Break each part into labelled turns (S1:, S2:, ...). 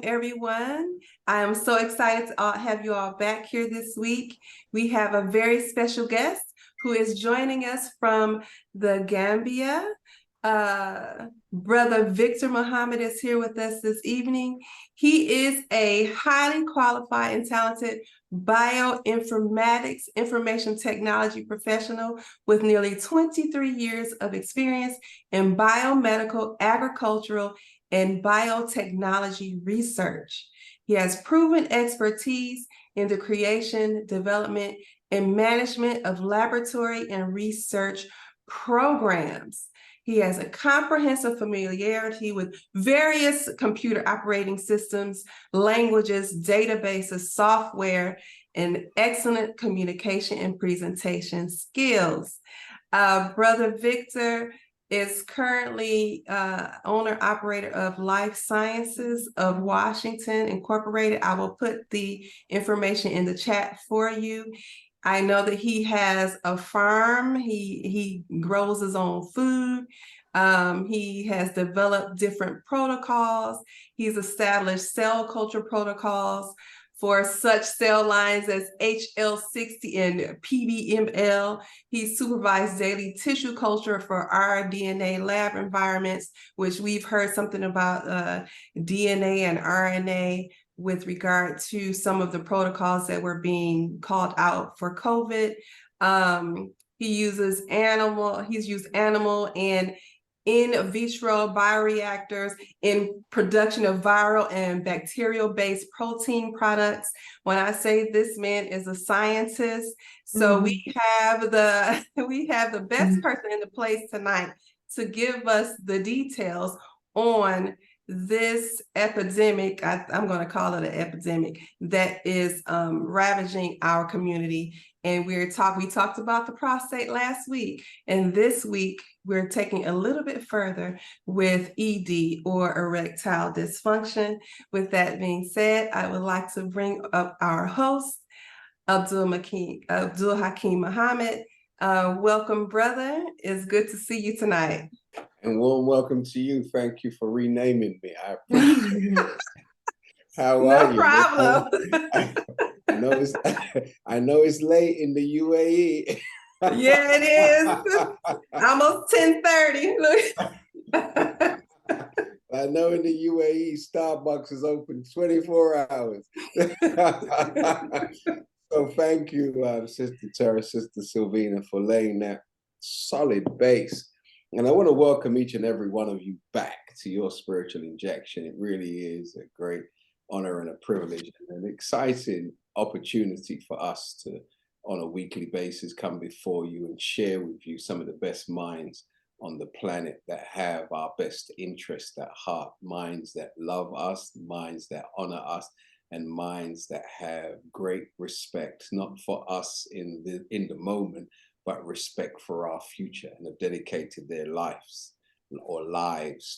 S1: everyone. I am so excited to have you all back here this week. We have a very special guest who is joining us from the Gambia. Brother Victer Muhammad is here with us this evening. He is a highly qualified and talented bioinformatics information technology professional with nearly 23 years of experience in biomedical, agricultural, and biotechnology research. He has proven expertise in the creation, development, and management of laboratory and research programs. He has a comprehensive familiarity with various computer operating systems, languages, databases, software, and excellent communication and presentation skills. Brother Victer is currently owner-operator of Life Sciences of Washington Incorporated. I will put the information in the chat for you. I know that he has a farm. He grows his own food. He has developed different protocols. He's established cell culture protocols for such cell lines as HL60 and PBML. He supervised daily tissue culture for rDNA lab environments, which we've heard something about DNA and RNA with regard to some of the protocols that were being called out for COVID. He's used animal and in vitro bioreactors in production of viral and bacterial-based protein products. When I say this man is a scientist, so we have the best person in the place tonight to give us the details on this epidemic. I'm going to call it an epidemic that is ravaging our community. And we talked about the prostate last week, and this week we're taking a little bit further with ED, or erectile dysfunction. With that being said, I would like to bring up our host, Abdul Hakim Muhammad. Welcome, brother. It's good to see you tonight.
S2: And warm welcome to you. Thank you for renaming me. I appreciate it. How are you?
S1: No problem.
S2: I know it's late in the UAE.
S1: Yeah, it is. Almost 10:30.
S2: I know in the UAE, Starbucks is open 24 hours. So thank you, Sister Tara, Sister Sylvina, for laying that solid base. And I want to welcome each and every one of you back to your spiritual injection. It really is a great honor and a privilege and an exciting opportunity for us to, on a weekly basis, come before you and share with you some of the best minds on the planet that have our best interest at heart, minds that love us, minds that honor us, and minds that have great respect, not for us in the moment, but respect for our future, and have dedicated their lives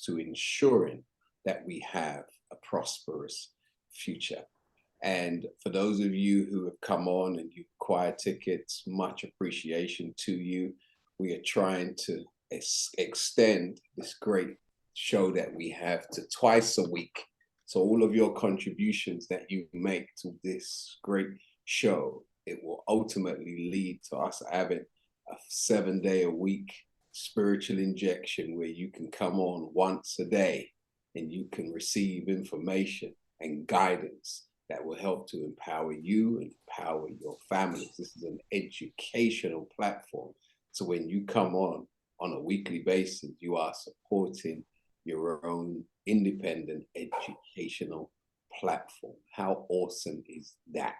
S2: to ensuring that we have a prosperous future. And for those of you who have come on and you acquired tickets, much appreciation to you. We are trying to extend this great show that we have to twice a week. So all of your contributions that you make to this great show, it will ultimately lead to us having a 7-day-a-week spiritual injection where you can come on once a day and you can receive information and guidance that will help to empower you and empower your families. This is an educational platform. So when you come on a weekly basis, you are supporting your own independent educational platform. How awesome is that?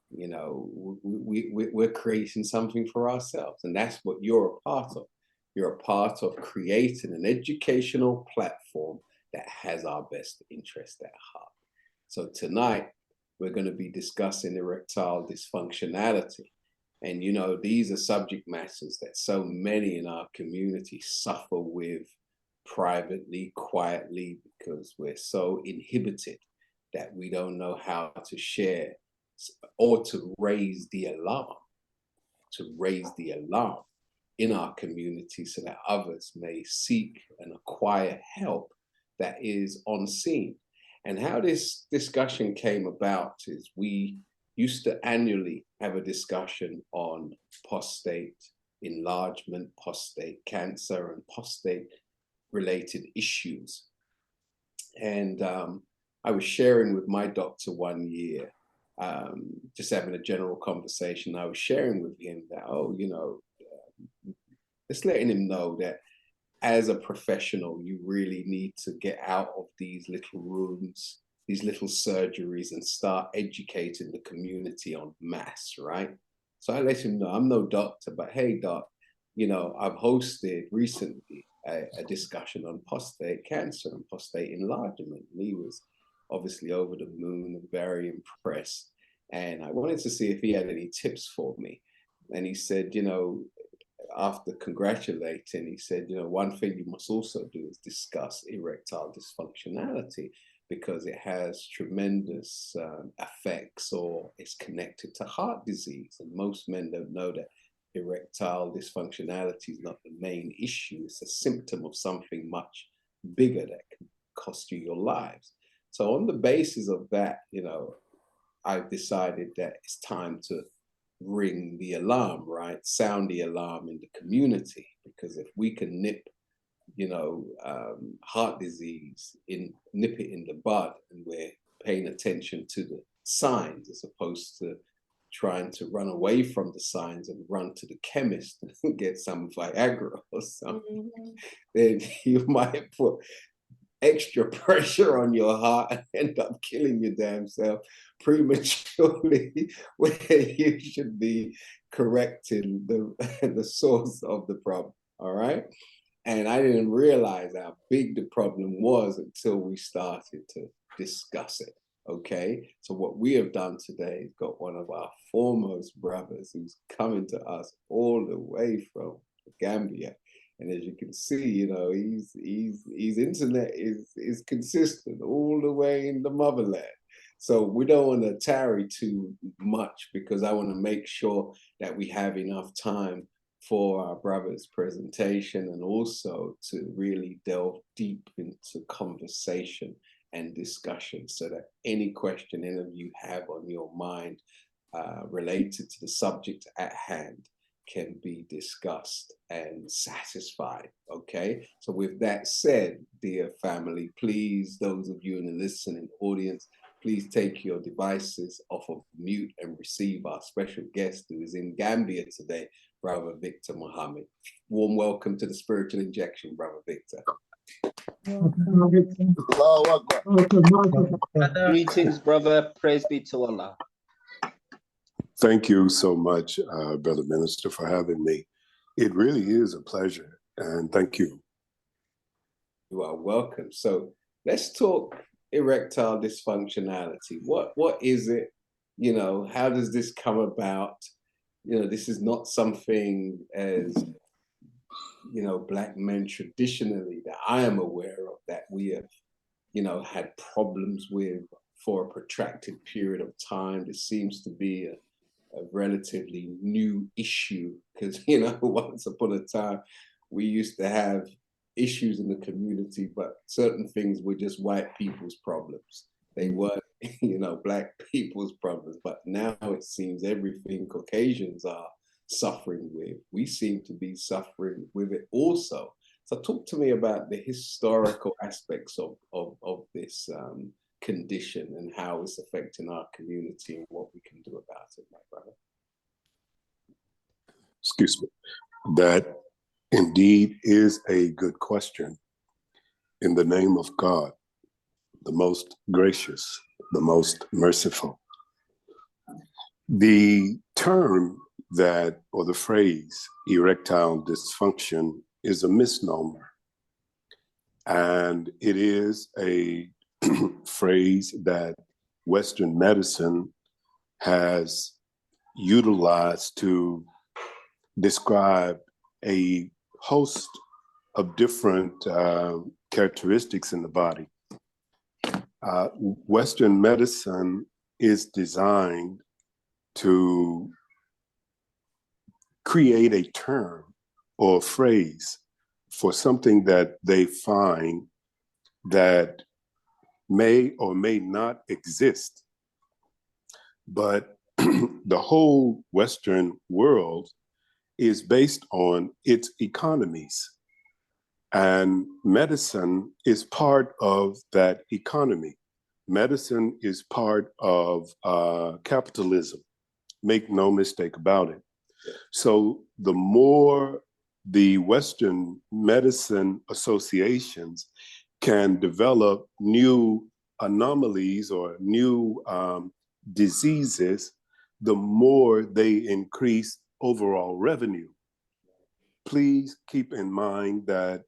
S2: You know, we're creating something for ourselves, and that's what you're a part of. You're a part of creating an educational platform that has our best interest at heart. So tonight, we're going to be discussing erectile dysfunctionality. And, you know, these are subject matters that so many in our community suffer with privately, quietly, because we're so inhibited that we don't know how to share or to raise the alarm in our community so that others may seek and acquire help that is unseen. And how this discussion came about is we used to annually have a discussion on prostate enlargement, prostate cancer, and prostate related issues. And I was sharing with my doctor one year, just having a general conversation. I was sharing with him that, just letting him know that as a professional, you really need to get out of these little rooms, these little surgeries, and start educating the community on mass, right? So I let him know I'm no doctor, but hey, doc, I've hosted recently a discussion on prostate cancer and prostate enlargement. And he was obviously over the moon and very impressed. And I wanted to see if he had any tips for me. And he said, after congratulating, he said, one thing you must also do is discuss erectile dysfunctionality, because it has tremendous effects, or it's connected to heart disease. And most men don't know that erectile dysfunctionality is not the main issue. It's a symptom of something much bigger that can cost you your lives. So on the basis of that, I've decided that it's time to ring the alarm, right? Sound the alarm in the community, because if we can nip, heart disease, nip it in the bud, and we're paying attention to the signs as opposed to trying to run away from the signs and run to the chemist and get some Viagra or something, then you might put extra pressure on your heart and end up killing your damn self prematurely, where you should be correcting the source of the problem. All right. And I didn't realize how big the problem was until we started to discuss it. Okay. So what we have done today is got one of our foremost brothers who's coming to us all the way from Gambia. And as you can see, his internet is consistent all the way in the motherland. So we don't want to tarry too much, because I want to make sure that we have enough time for our brother's presentation, and also to really delve deep into conversation and discussion, so that any question any of you have on your mind related to the subject at hand can be discussed and satisfied. Okay. So with that said, dear family, please, those of you in the listening audience, please take your devices off of mute and receive our special guest who is in Gambia today, Brother Victer Muhammad. Warm welcome to the Spiritual Injection, Brother Victer.
S3: Greetings, brother. Praise be to Allah.
S4: Thank you so much, Brother Minister, for having me. It really is a pleasure, and thank you.
S2: You are welcome. So let's talk erectile dysfunctionality. What is it? How does this come about? This is not something as, Black men traditionally that I am aware of that we have, had problems with for a protracted period of time. This seems to be a relatively new issue, because once upon a time we used to have issues in the community, but certain things were just white people's problems. They weren't Black people's problems. But now it seems everything Caucasians are suffering with, we seem to be suffering with it also. So talk to me about the historical aspects of this condition, and how it's affecting our community, and what we can do about it, my brother.
S4: Excuse me. That indeed is a good question. In the name of God, the most gracious, the most merciful. The term or the phrase erectile dysfunction is a misnomer. And it is a phrase that Western medicine has utilized to describe a host of different characteristics in the body. Western medicine is designed to create a term or a phrase for something that they find that may or may not exist. But the whole Western world is based on its economies. And medicine is part of that economy. Medicine is part of capitalism. Make no mistake about it. So the more the Western medicine associations can develop new anomalies or new diseases, the more they increase overall revenue. Please keep in mind that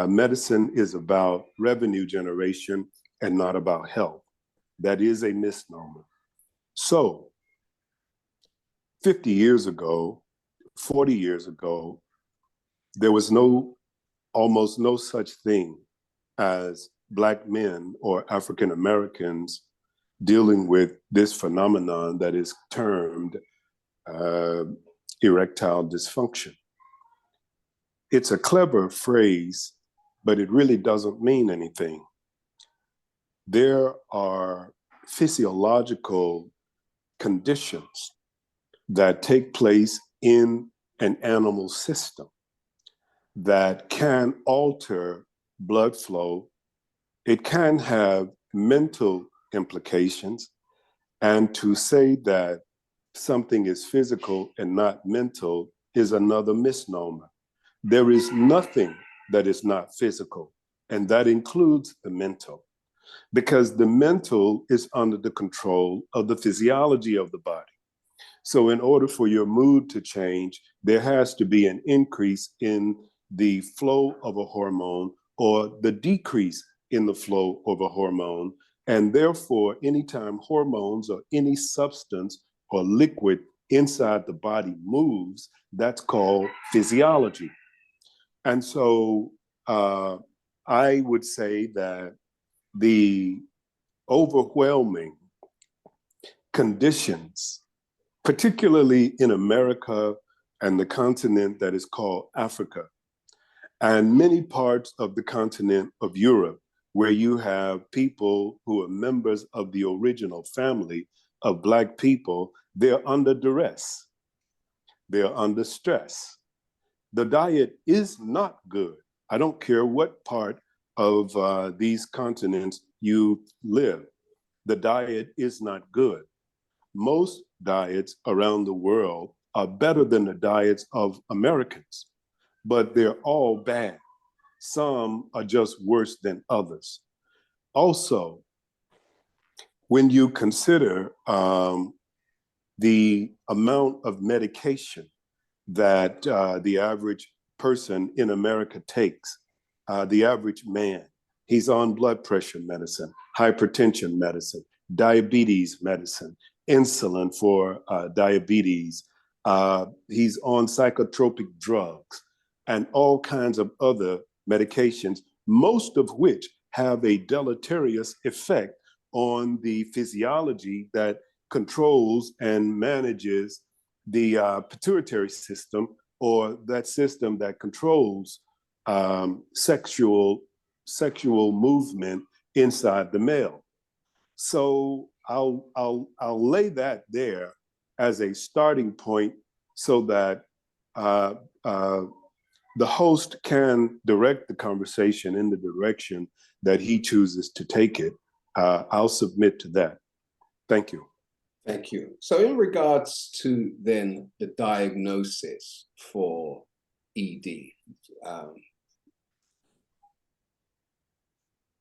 S4: medicine is about revenue generation and not about health. That is a misnomer. So 50 years ago, 40 years ago, there was almost no such thing as Black men or African Americans dealing with this phenomenon that is termed erectile dysfunction. It's a clever phrase, but it really doesn't mean anything. There are physiological conditions that take place in an animal system that can alter blood flow. It can have mental implications. And to say that something is physical and not mental is another misnomer. There is nothing that is not physical, and that includes the mental, because the mental is under the control of the physiology of the body. So in order for your mood to change, there has to be an increase in the flow of a hormone or the decrease in the flow of a hormone. And therefore, anytime hormones or any substance or liquid inside the body moves, that's called physiology. And so I would say that the overwhelming conditions, particularly in America and the continent that is called Africa, and many parts of the continent of Europe, where you have people who are members of the original family of Black people, they're under duress, they're under stress. The diet is not good. I don't care what part of these continents you live. The diet is not good. Most diets around the world are better than the diets of Americans, but they're all bad. Some are just worse than others. Also, when you consider the amount of medication that the average person in America takes, the average man, he's on blood pressure medicine, hypertension medicine, diabetes medicine, insulin for diabetes. He's on psychotropic drugs and all kinds of other medications, most of which have a deleterious effect on the physiology that controls and manages the pituitary system, or that system that controls sexual movement inside the male. So I'll lay that there as a starting point so that the host can direct the conversation in the direction that he chooses to take it. I'll submit to that. Thank you.
S2: Thank you. So in regards to then the diagnosis for ED,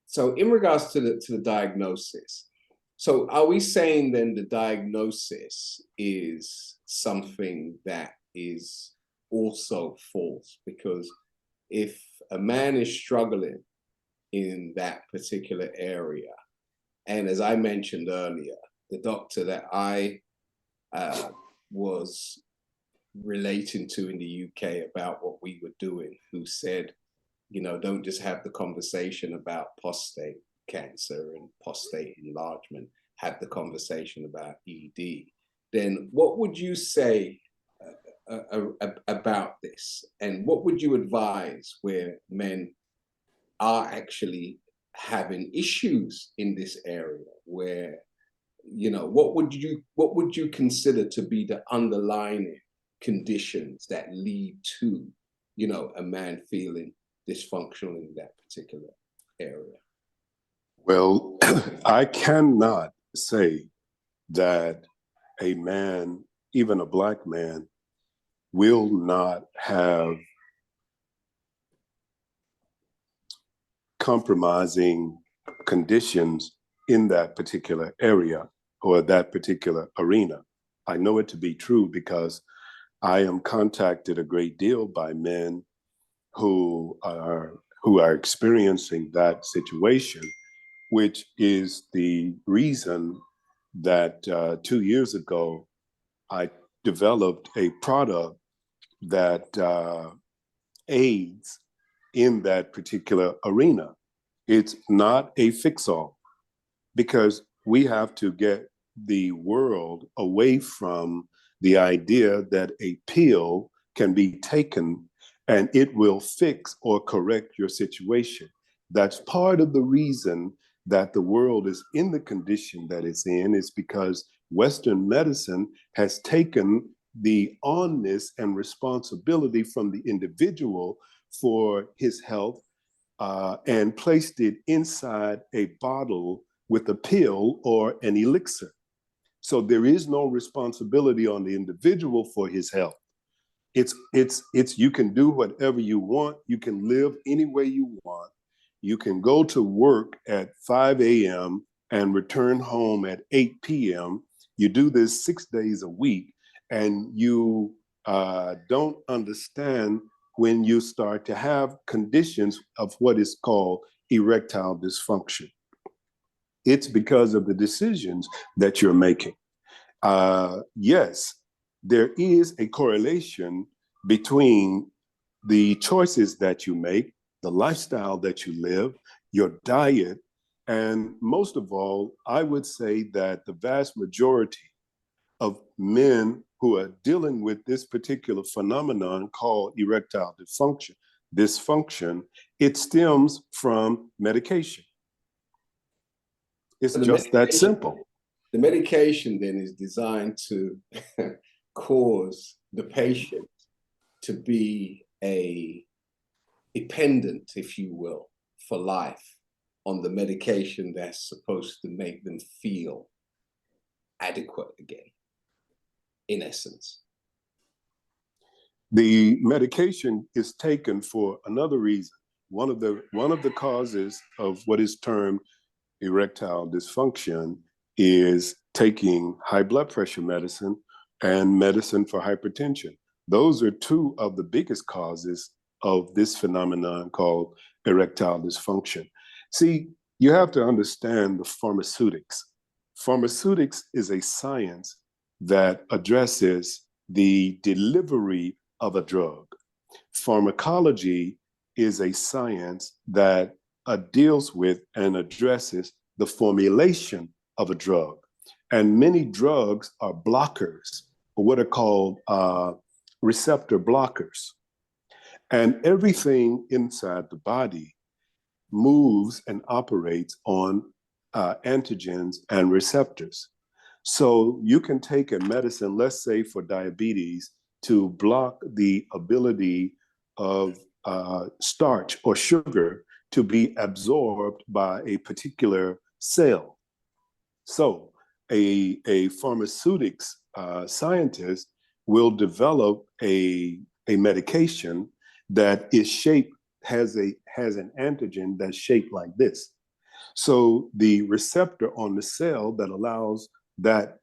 S2: so in regards to the diagnosis, so are we saying then the diagnosis is something that is also false? Because if a man is struggling in that particular area, and as I mentioned earlier, the doctor that I was relating to in the UK about what we were doing, who said, you know, don't just have the conversation about prostate cancer and prostate enlargement, have the conversation about ED. Then what would you say about this? And what would you advise where men are actually having issues in this area where, what would you consider to be the underlying conditions that lead to, a man feeling dysfunctional in that particular area?
S4: Well, I cannot say that a man, even a Black man, will not have compromising conditions in that particular area or that particular arena. I know it to be true because I am contacted a great deal by men who are experiencing that situation, which is the reason that 2 years ago I developed a product that aids in that particular arena. It's not a fix-all because we have to get the world away from the idea that a pill can be taken and it will fix or correct your situation. That's part of the reason that the world is in the condition that it's in, is because Western medicine has taken the onness and responsibility from the individual for his health and placed it inside a bottle with a pill or an elixir. So there is no responsibility on the individual for his health. It's you can do whatever you want. You can live any way you want. You can go to work at 5 a.m. and return home at 8 p.m. You do this 6 days a week, and you don't understand when you start to have conditions of what is called erectile dysfunction. It's because of the decisions that you're making. Yes, there is a correlation between the choices that you make, the lifestyle that you live, your diet, and most of all, I would say that the vast majority of men who are dealing with this particular phenomenon called erectile dysfunction, it stems from medication. It's just that simple.
S2: The medication then is designed to cause the patient to be a dependent, if you will, for life on the medication that's supposed to make them feel adequate again, in essence.
S4: The medication is taken for another reason. One of the causes of what is termed erectile dysfunction is taking high blood pressure medicine and medicine for hypertension. Those are two of the biggest causes of this phenomenon called erectile dysfunction. See, you have to understand the pharmaceutics. Pharmaceutics is a science that addresses the delivery of a drug. Pharmacology is a science that deals with and addresses the formulation of a drug. And many drugs are blockers, or what are called receptor blockers. And everything inside the body moves and operates on antigens and receptors. So you can take a medicine, let's say for diabetes, to block the ability of starch or sugar to be absorbed by a particular cell. So a pharmaceutics scientist will develop a medication that is shaped, has an antigen that's shaped like this. So the receptor on the cell that allows that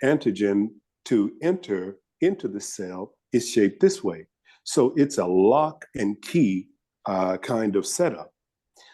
S4: antigen to enter into the cell is shaped this way. So it's a lock and key kind of setup.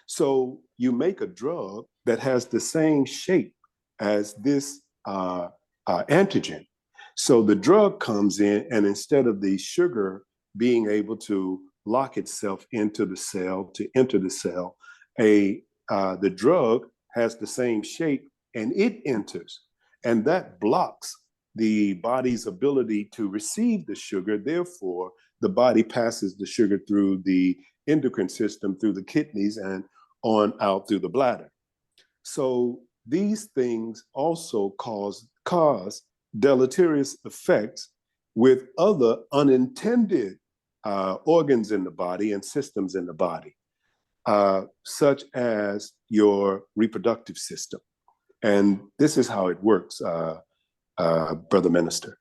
S4: So you make a drug that has the same shape as this antigen. So the drug comes in, and instead of the sugar being able to lock itself into the cell to enter the cell, the drug has the same shape and it enters, and that blocks the body's ability to receive the sugar. Therefore, the body passes the sugar through the endocrine system, through the kidneys, and on out through the bladder. So these things also cause deleterious effects with other unintended organs in the body and systems in the body, such as your reproductive system. And this is how it works, Brother Minister.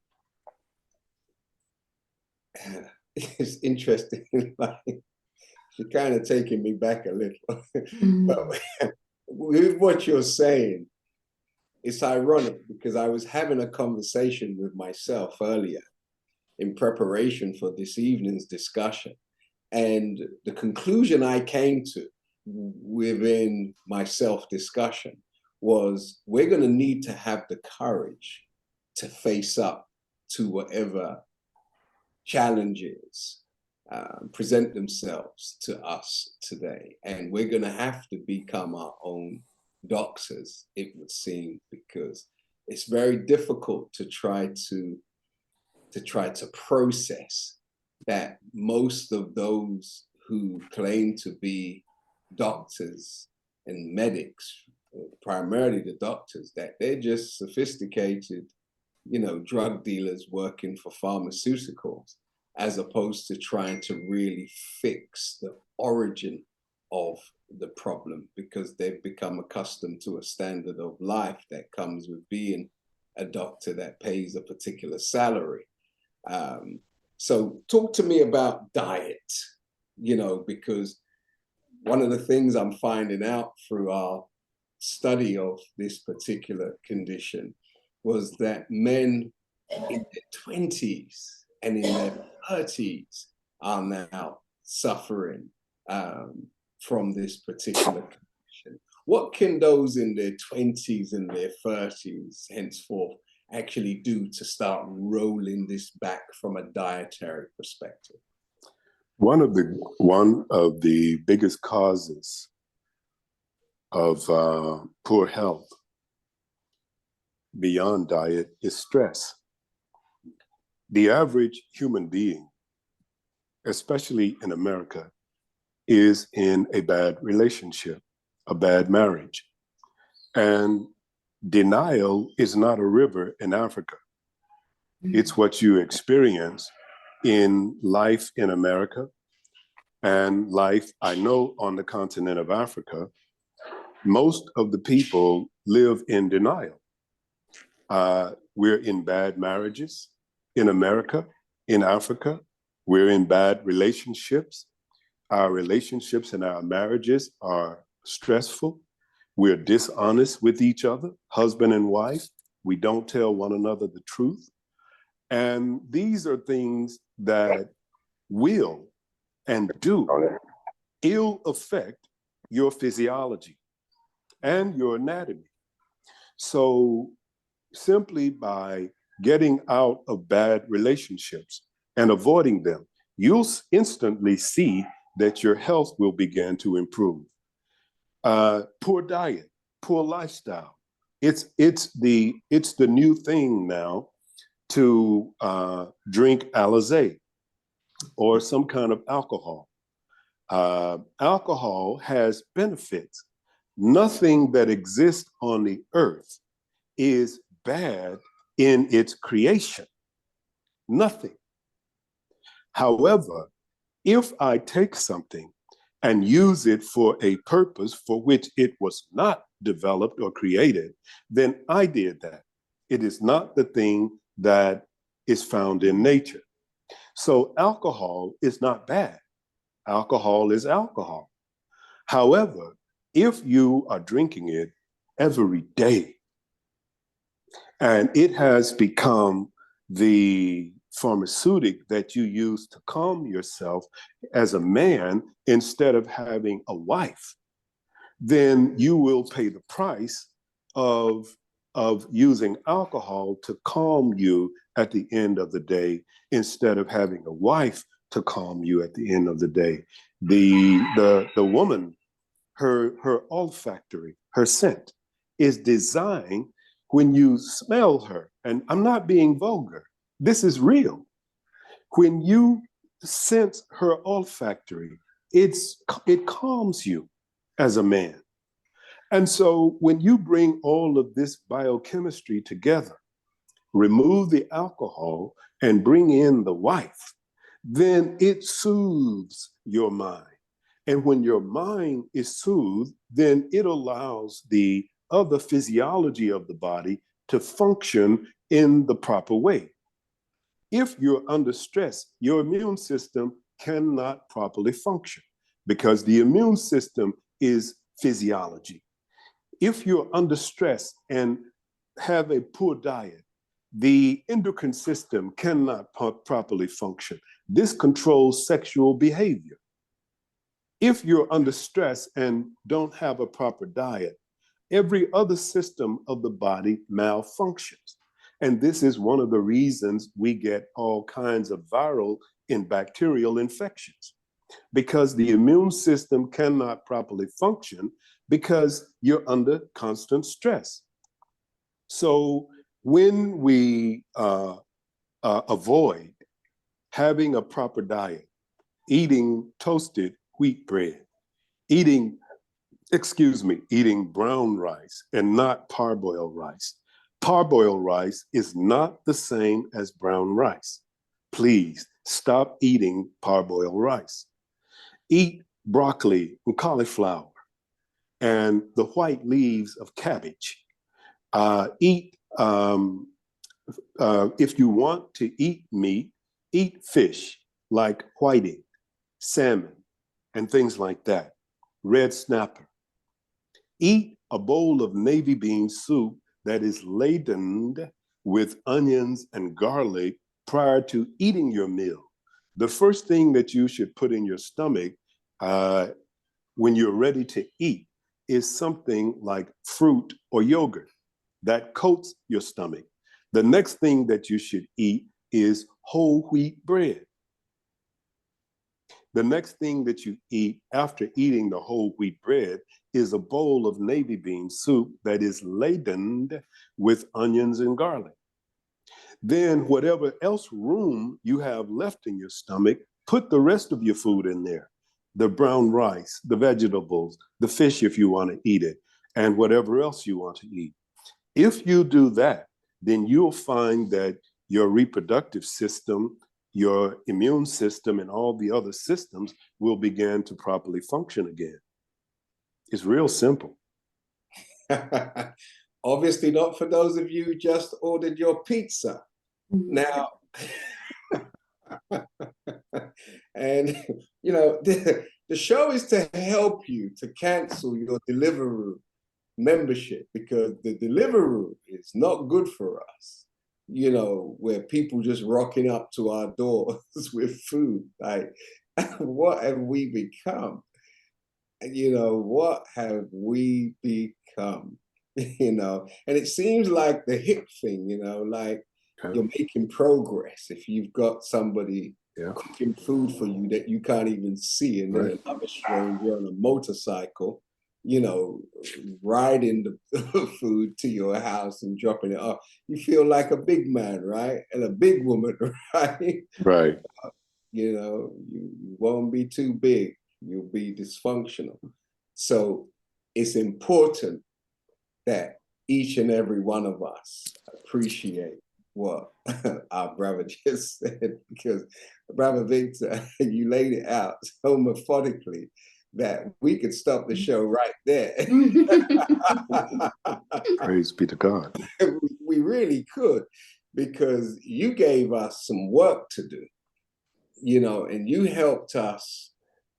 S2: It's interesting. Like, you're kind of taking me back a little. But with what you're saying, it's ironic because I was having a conversation with myself earlier in preparation for this evening's discussion. And the conclusion I came to within my self-discussion was we're going to need to have the courage to face up to whatever challenges present themselves to us today. And we're going to have to become our own doctors, it would seem, because it's very difficult to try to process that most of those who claim to be doctors and medics, primarily the doctors, that they're just sophisticated, drug dealers working for pharmaceuticals, as opposed to trying to really fix the origin of the problem, because they've become accustomed to a standard of life that comes with being a doctor that pays a particular salary. So talk to me about diet, because one of the things I'm finding out through our study of this particular condition was that men in their 20s and in their 30s are now suffering from this particular condition. What can those in their 20s and their 30s henceforth actually do to start rolling this back from a dietary perspective?
S4: One of the biggest causes of poor health beyond diet is stress. The average human being, especially in America, is in a bad relationship, a bad marriage. And denial is not a river in Africa. It's what you experience in life in America and life, I know, on the continent of Africa. Most of the people live in denial. We're in bad marriages in America, in Africa. We're in bad relationships. Our relationships and our marriages are stressful. We're dishonest with each other, husband and wife. We don't tell one another the truth. And these are things that will and do ill affect your physiology and your anatomy. So simply by getting out of bad relationships and avoiding them, you'll instantly see that your health will begin to improve. Poor diet, poor lifestyle. It's the new thing now to drink Alizé or some kind of alcohol. Alcohol has benefits. Nothing that exists on the earth is bad in its creation. Nothing. However, if I take something and use it for a purpose for which it was not developed or created, then I did that. It is not the thing that is found in nature. So alcohol is not bad. Alcohol is alcohol. However, if you are drinking it every day and it has become the pharmaceutic that you use to calm yourself as a man instead of having a wife, then you will pay the price of using alcohol to calm you at the end of the day instead of having a wife to calm you at the end of the day. The woman, her olfactory, her scent is designed when you smell her, and I'm not being vulgar, this is real. When you sense her olfactory, it calms you. as a man. And so when you bring all of this biochemistry together, remove the alcohol and bring in the wife, then it soothes your mind. And when your mind is soothed, then it allows the other physiology of the body to function in the proper way. If you're under stress, your immune system cannot properly function because the immune system is physiology. If you're under stress and have a poor diet, the endocrine system cannot properly function. This controls sexual behavior. If you're under stress and don't have a proper diet, every other system of the body malfunctions. And this is one of the reasons we get all kinds of viral and bacterial infections, because the immune system cannot properly function because you're under constant stress. So when we avoid having a proper diet, eating toasted wheat bread, eating brown rice and not parboiled rice. Parboiled rice is not the same as brown rice. Please stop eating parboiled rice. Eat broccoli and cauliflower and the white leaves of cabbage. If you want to eat meat, eat fish like whiting, salmon, and things like that. Red snapper. Eat a bowl of navy bean soup that is laden with onions and garlic prior to eating your meal. The first thing that you should put in your stomach when you're ready to eat is something like fruit or yogurt that coats your stomach. The next thing that you should eat is whole wheat bread. The next thing that you eat after eating the whole wheat bread is a bowl of navy bean soup that is laden with onions and garlic. Then whatever else room you have left in your stomach, put the rest of your food in there. The brown rice, the vegetables, the fish if you want to eat it, and whatever else you want to eat. If you do that, then you'll find that your reproductive system, your immune system, and all the other systems will begin to properly function again. It's real simple.
S2: Obviously not for those of you who just ordered your pizza. Now, and you know, the show is to help you to cancel your Deliveroo membership, because the Deliveroo is not good for us. You know, where people just rocking up to our doors with food. Like, what have we become? You know, what have we become? You know, and it seems like the hip thing, you know, like you're making progress if you've got somebody cooking food for you that you can't even see, and then another stranger on a motorcycle, you know, riding the food to your house and dropping it off. You feel like a big man, right? And a big woman, right?
S4: Right.
S2: You know, you won't be too big. You'll be dysfunctional. So it's important that each and every one of us appreciate what our brother just said, because Brother Victor, you laid it out so methodically that we could stop the show right there.
S4: Praise be to God.
S2: We really could, because you gave us some work to do, you know, and you helped us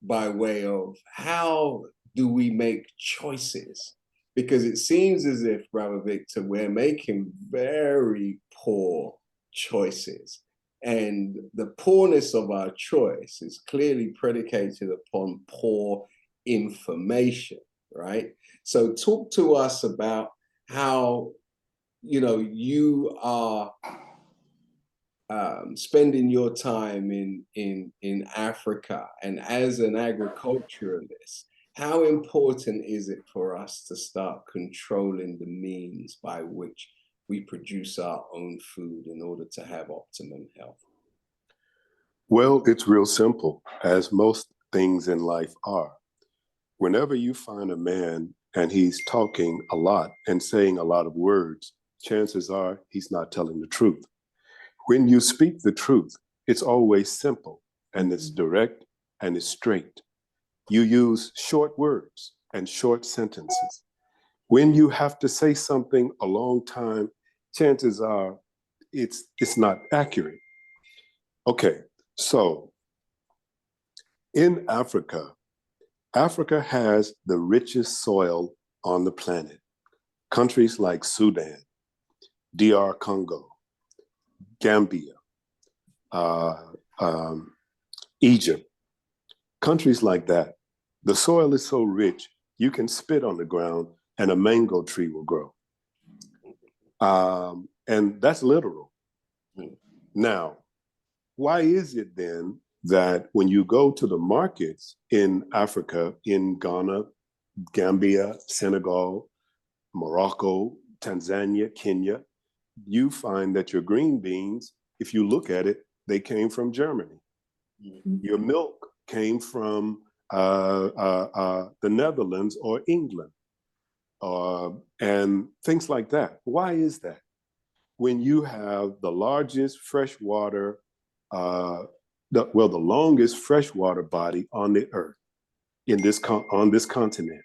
S2: by way of how do we make choices? Because it seems as if, Brother Victor, we're making very poor choices. And the poorness of our choice is clearly predicated upon poor information, right? So talk to us about how, you know, you are spending your time in Africa, and as an agriculturalist, how important is it for us to start controlling the means by which we produce our own food in order to have optimum health?
S4: Well, it's real simple, as most things in life are. Whenever you find a man and he's talking a lot and saying a lot of words, chances are he's not telling the truth. When you speak the truth, it's always simple and it's direct and it's straight. You use short words and short sentences. When you have to say something a long time, chances are it's not accurate. Okay, so in Africa, Africa has the richest soil on the planet. Countries like Sudan, DR Congo, Gambia, Egypt, countries like that. The soil is so rich, you can spit on the ground and a mango tree will grow. And that's literal. Now, why is it then that when you go to the markets in Africa, in Ghana, Gambia, Senegal, Morocco, Tanzania, Kenya, you find that your green beans, if you look at it, they came from Germany. Your milk came from the Netherlands or England, and things like that. Why is that? When you have the largest freshwater, the longest freshwater body on the earth, on this continent.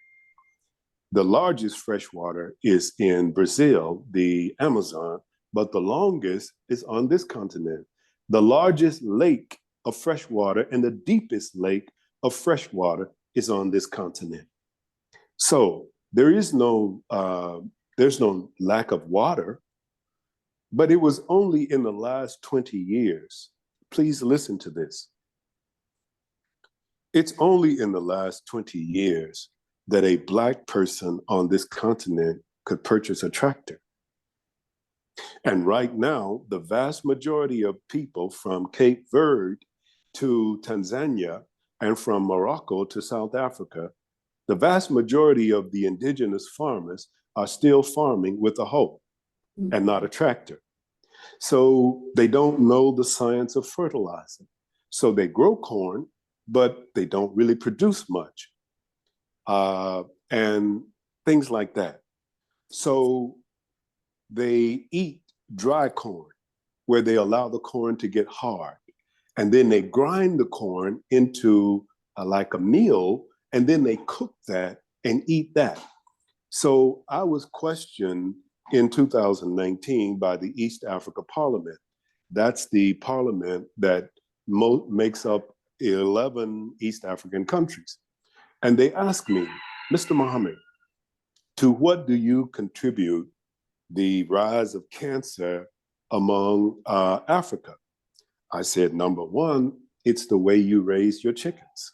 S4: The largest freshwater is in Brazil, the Amazon, but the longest is on this continent. The largest lake of freshwater and the deepest lake of freshwater is on this continent. So there's no lack of water, but it was only in the last 20 years. Please listen to this. It's only in the last 20 years that a Black person on this continent could purchase a tractor. And right now, the vast majority of people from Cape Verde to Tanzania and from Morocco to South Africa, the vast majority of the indigenous farmers are still farming with a hoe and not a tractor. So they don't know the science of fertilizing. So they grow corn, but they don't really produce much. And things like that. So they eat dry corn, where they allow the corn to get hard. And then they grind the corn into like a meal, and then they cook that and eat that. So I was questioned in 2019 by the East Africa Parliament. That's the parliament that makes up 11 East African countries. And they asked me, Mr. Muhammad, to what do you contribute the rise of cancer among Africa? I said, number one, it's the way you raise your chickens.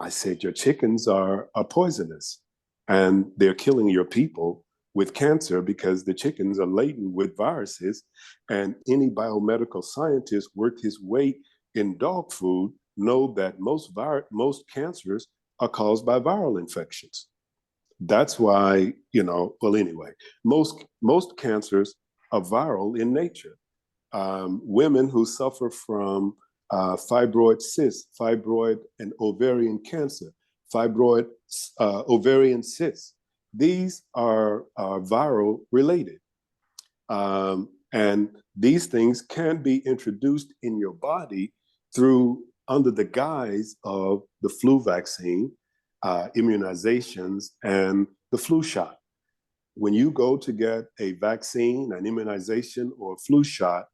S4: I said, your chickens are poisonous and they're killing your people with cancer because the chickens are laden with viruses, and any biomedical scientist worth his weight in dog food know that most cancers are caused by viral infections. That's why, most cancers are viral in nature. Women who suffer from fibroid cysts, fibroid and ovarian cancer, fibroid ovarian cysts, these are viral related. And these things can be introduced in your body under the guise of the flu vaccine, immunizations, and the flu shot. When you go to get a vaccine, an immunization, or a flu shot,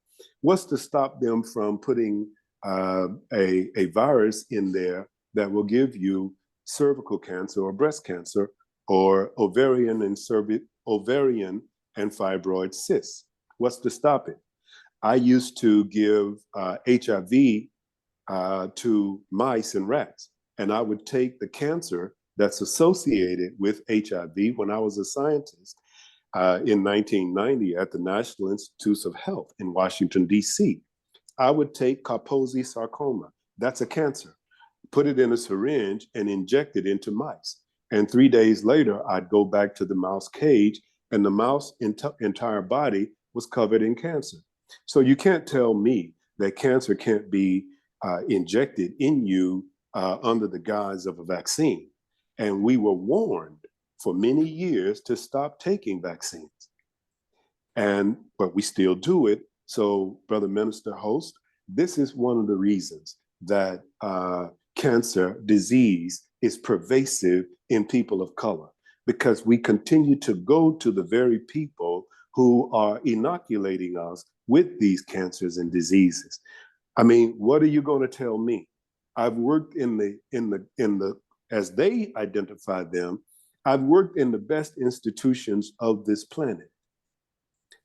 S4: what's to stop them from putting a virus in there that will give you cervical cancer or breast cancer or ovarian and fibroid cysts? What's to stop it? I used to give HIV to mice and rats, and I would take the cancer that's associated with HIV when I was a scientist in 1990 at the National Institutes of Health in Washington, D.C. I would take Kaposi sarcoma, that's a cancer, put it in a syringe and inject it into mice. And 3 days later, I'd go back to the mouse cage and the mouse entire body was covered in cancer. So you can't tell me that cancer can't be injected in you under the guise of a vaccine. And we were warned for many years to stop taking vaccines. But we still do it. So, Brother Minister Host, this is one of the reasons that cancer disease is pervasive in people of color, because we continue to go to the very people who are inoculating us with these cancers and diseases. I mean, what are you going to tell me? I've worked in the as they identify them, I've worked in the best institutions of this planet,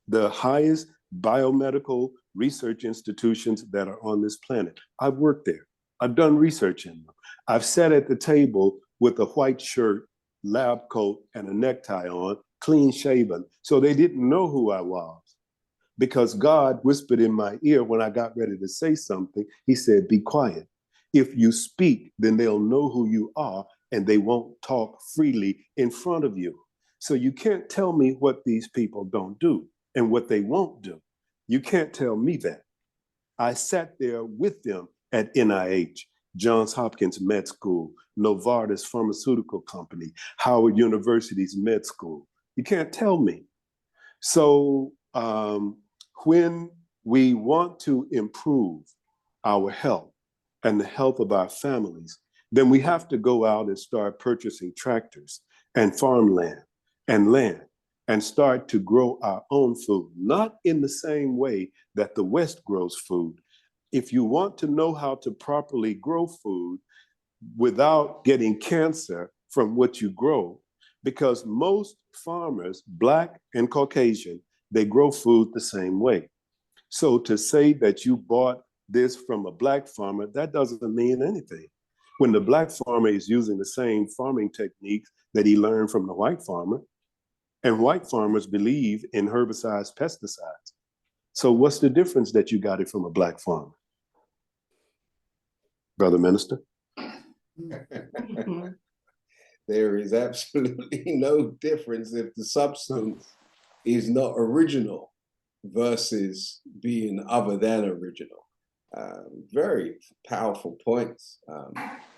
S4: the highest biomedical research institutions that are on this planet. I've worked there. I've done research in them. I've sat at the table with a white shirt, lab coat, and a necktie on, clean shaven, so they didn't know who I was. Because God whispered in my ear when I got ready to say something, he said, be quiet. If you speak, then they'll know who you are and they won't talk freely in front of you. So you can't tell me what these people don't do and what they won't do. You can't tell me that. I sat there with them at NIH, Johns Hopkins Med School, Novartis Pharmaceutical Company, Howard University's med school. You can't tell me. So when we want to improve our health and the health of our families, then we have to go out and start purchasing tractors and farmland and land and start to grow our own food, not in the same way that the West grows food. If you want to know how to properly grow food without getting cancer from what you grow, because most farmers, Black and Caucasian, they grow food the same way. So to say that you bought this from a Black farmer, that doesn't mean anything. When the Black farmer is using the same farming techniques that he learned from the white farmer, and white farmers believe in herbicides, pesticides. So what's the difference that you got it from a Black farmer? Brother Minister?
S2: There is absolutely no difference if the substance is not original versus being other than original. Very powerful points,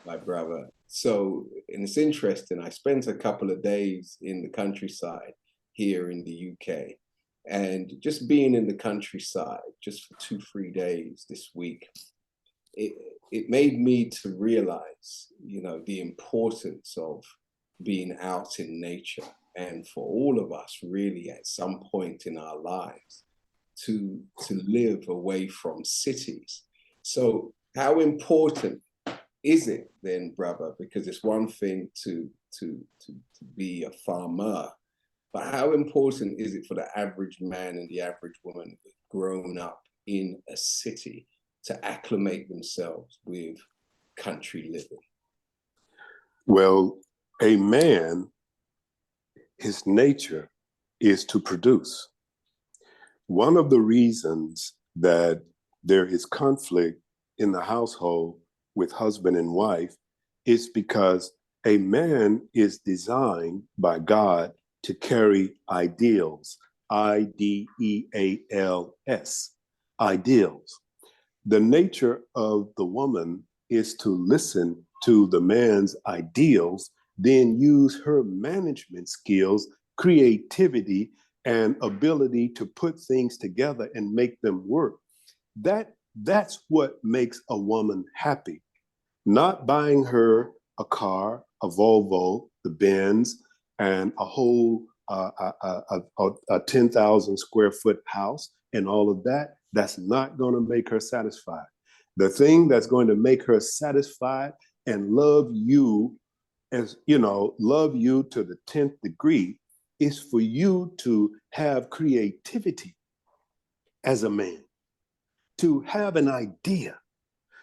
S2: my brother. So, and it's interesting, I spent a couple of days in the countryside here in the UK, and just being in the countryside just for 2-3 days this week, it made me to realize, you know, the importance of being out in nature, and for all of us really at some point in our lives to live away from cities. So how important is it then, brother? Because it's one thing to be a farmer, but how important is it for the average man and the average woman grown up in a city to acclimate themselves with country living?
S4: Well, a man, his nature is to produce. One of the reasons that there is conflict in the household with husband and wife is because a man is designed by God to carry ideals, I-D-E-A-L-S, ideals. The nature of the woman is to listen to the man's ideals, then use her management skills, creativity, and ability to put things together and make them work. That's what makes a woman happy. Not buying her a car, a Volvo, the Benz, and a whole a 10,000 square foot house and all of that. That's not going to make her satisfied. The thing that's going to make her satisfied and love you, as you know, love you to the 10th degree, is for you to have creativity as a man, to have an idea,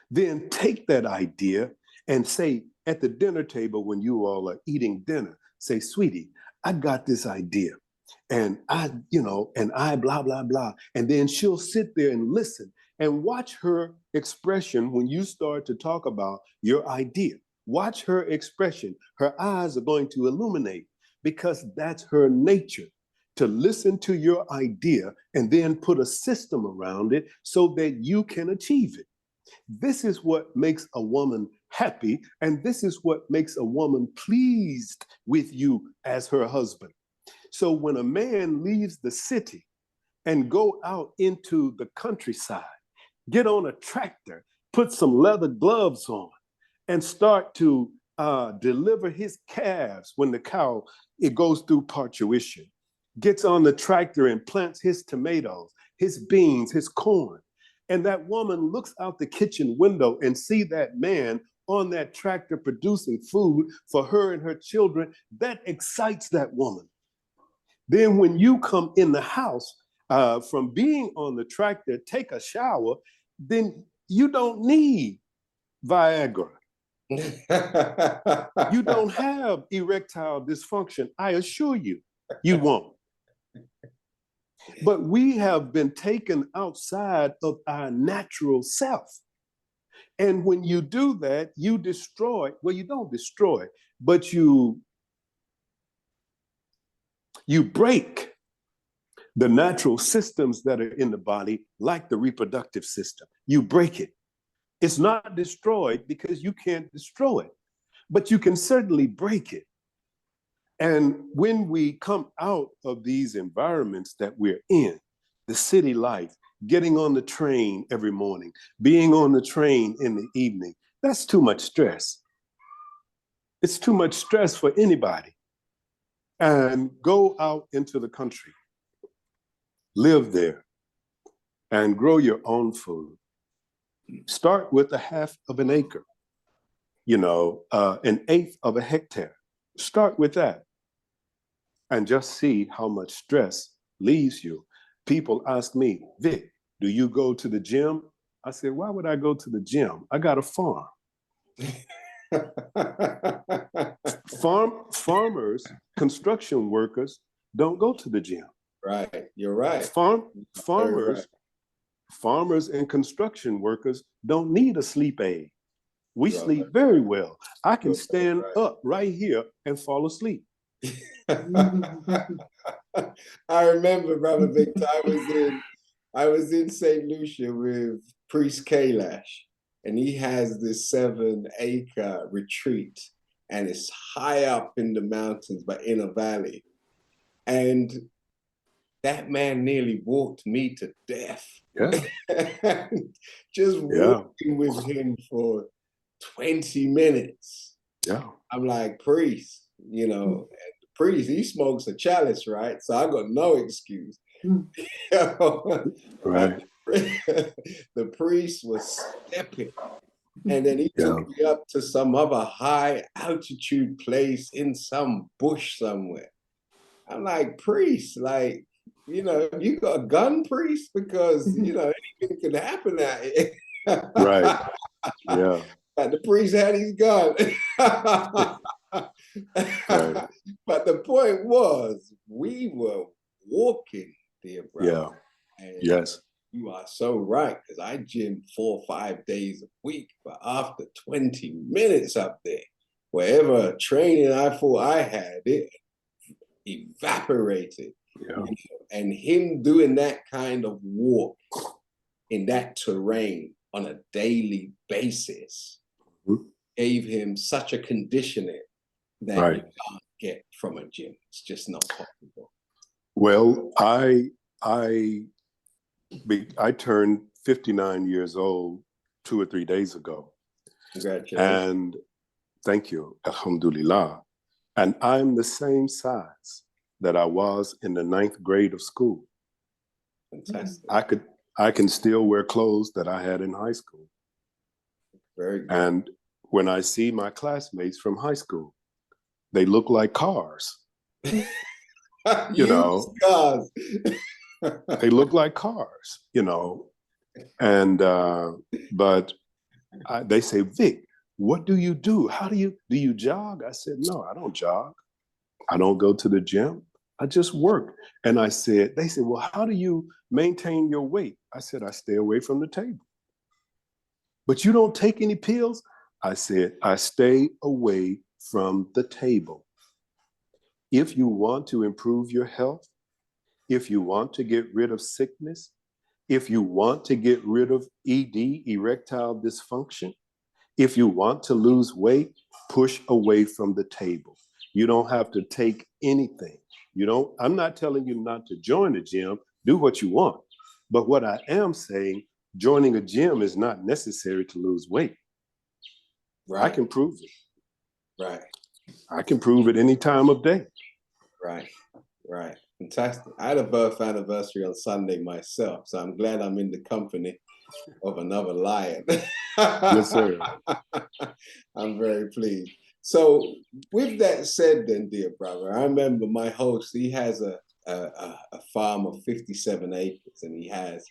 S4: then take that idea and say at the dinner table when you all are eating dinner, say, sweetie, I got this idea. And I blah, blah, blah. And then she'll sit there and listen and watch her expression when you start to talk about your idea. Watch her expression. Her eyes are going to illuminate because that's her nature, to listen to your idea and then put a system around it so that you can achieve it. This is what makes a woman happy, and this is what makes a woman pleased with you as her husband. So when a man leaves the city and go out into the countryside, get on a tractor, put some leather gloves on, and start to deliver his calves when the cow, it goes through parturition, gets on the tractor and plants his tomatoes, his beans, his corn. And that woman looks out the kitchen window and see that man on that tractor producing food for her and her children. That excites that woman. Then when you come in the house from being on the tractor, take a shower, then you don't need Viagra. You don't have erectile dysfunction. I assure you, you won't. But we have been taken outside of our natural self. And when you do that, you destroy, well, you don't destroy, but you break the natural systems that are in the body, like the reproductive system. You break it. It's not destroyed because you can't destroy it, but you can certainly break it. And when we come out of these environments that we're in, the city life, getting on the train every morning, being on the train in the evening, that's too much stress. It's too much stress for anybody. And go out into the country, live there, and grow your own food. Start with 1/2 of an acre, you know, 1/8 of a hectare. Start with that and just see how much stress leaves you. People ask me, Vic, do you go to the gym? I said, why would I go to the gym? I got a farm. Farmers, construction workers don't go to the gym.
S2: Right, you're right.
S4: Farmers and construction workers don't need a sleep aid. We
S2: Right.
S4: sleep very well. I can stand up right here and fall asleep.
S2: I remember, Brother Victor, I was in St. Lucia with Priest Kailash, and he has this 7-acre retreat, and it's high up in the mountains, but in a valley. And that man nearly walked me to death.
S4: Yeah.
S2: Just walking with him for 20 minutes.
S4: Yeah.
S2: I'm like, Priest, you know, Priest, he smokes a chalice, right? So I got no excuse.
S4: Right.
S2: The priest was stepping, and then he took me up to some other high altitude place in some bush somewhere. I'm like, Priest, like, you know, you got a gun, Priest? Because, you know, anything can happen out here.
S4: Right. Yeah.
S2: But the priest had his gun.
S4: Right.
S2: But the point was, we were walking, dear brother.
S4: Yeah.
S2: And
S4: yes.
S2: You are so right, because I gym 4 or 5 days a week, but after 20 minutes up there, whatever training I thought I had, it evaporated.
S4: Yeah.
S2: You know? And him doing that kind of walk in that terrain on a daily basis gave him such a conditioning that you can't get from a gym. It's just not possible.
S4: Well, I turned 59 years old 2 or 3 days ago.
S2: Congratulations.
S4: And thank you, alhamdulillah. And I'm the same size that I was in the 9th grade of school.
S2: Fantastic.
S4: I can still wear clothes that I had in high school.
S2: Very good.
S4: And when I see my classmates from high school, they look like cars. You know,
S2: cars.
S4: They look like cars, you know. And but they say, Vic, what do you do? How do you jog? I said, no, I don't jog. I don't go to the gym. I just work. And they said, well, how do you maintain your weight? I said, I stay away from the table. But you don't take any pills? I said, I stay away from the table. If you want to improve your health, if you want to get rid of sickness, if you want to get rid of ED, erectile dysfunction, If you want to lose weight, push away from the table. You don't have to take anything. I'm not telling you not to join the gym, do what you want. But what I am saying, joining a gym is not necessary to lose weight.
S2: Right.
S4: I can prove it.
S2: Right.
S4: I can prove it any time of day.
S2: Right. Right. Fantastic. I had a birth anniversary on Sunday myself, so I'm glad I'm in the company of another lion.
S4: Yes, sir.
S2: I'm very pleased. So with that said then, dear brother, I remember my host, he has a farm of 57 acres and he has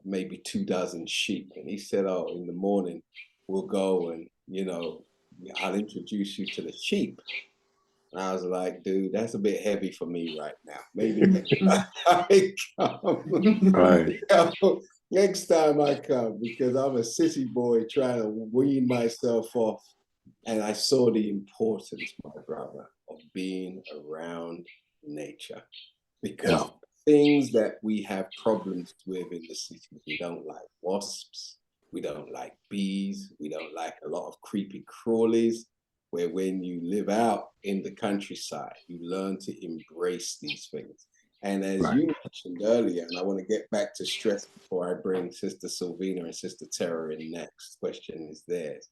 S2: maybe 24 sheep. And he said, oh, in the morning we'll go and, I'll introduce you to the sheep. And I was like, dude, that's a bit heavy for me right now. Maybe next time I come.
S4: Right.
S2: Next time I come, because I'm a city boy trying to wean myself off. And I saw the importance, my brother, of being around nature. Because things that we have problems with in the city, we don't like wasps, we don't like bees, we don't like a lot of creepy crawlies, where when you live out in the countryside, you learn to embrace these things. And as you mentioned earlier, and I want to get back to stress before I bring Sister Sylvina and Sister Tara in next, question is theirs.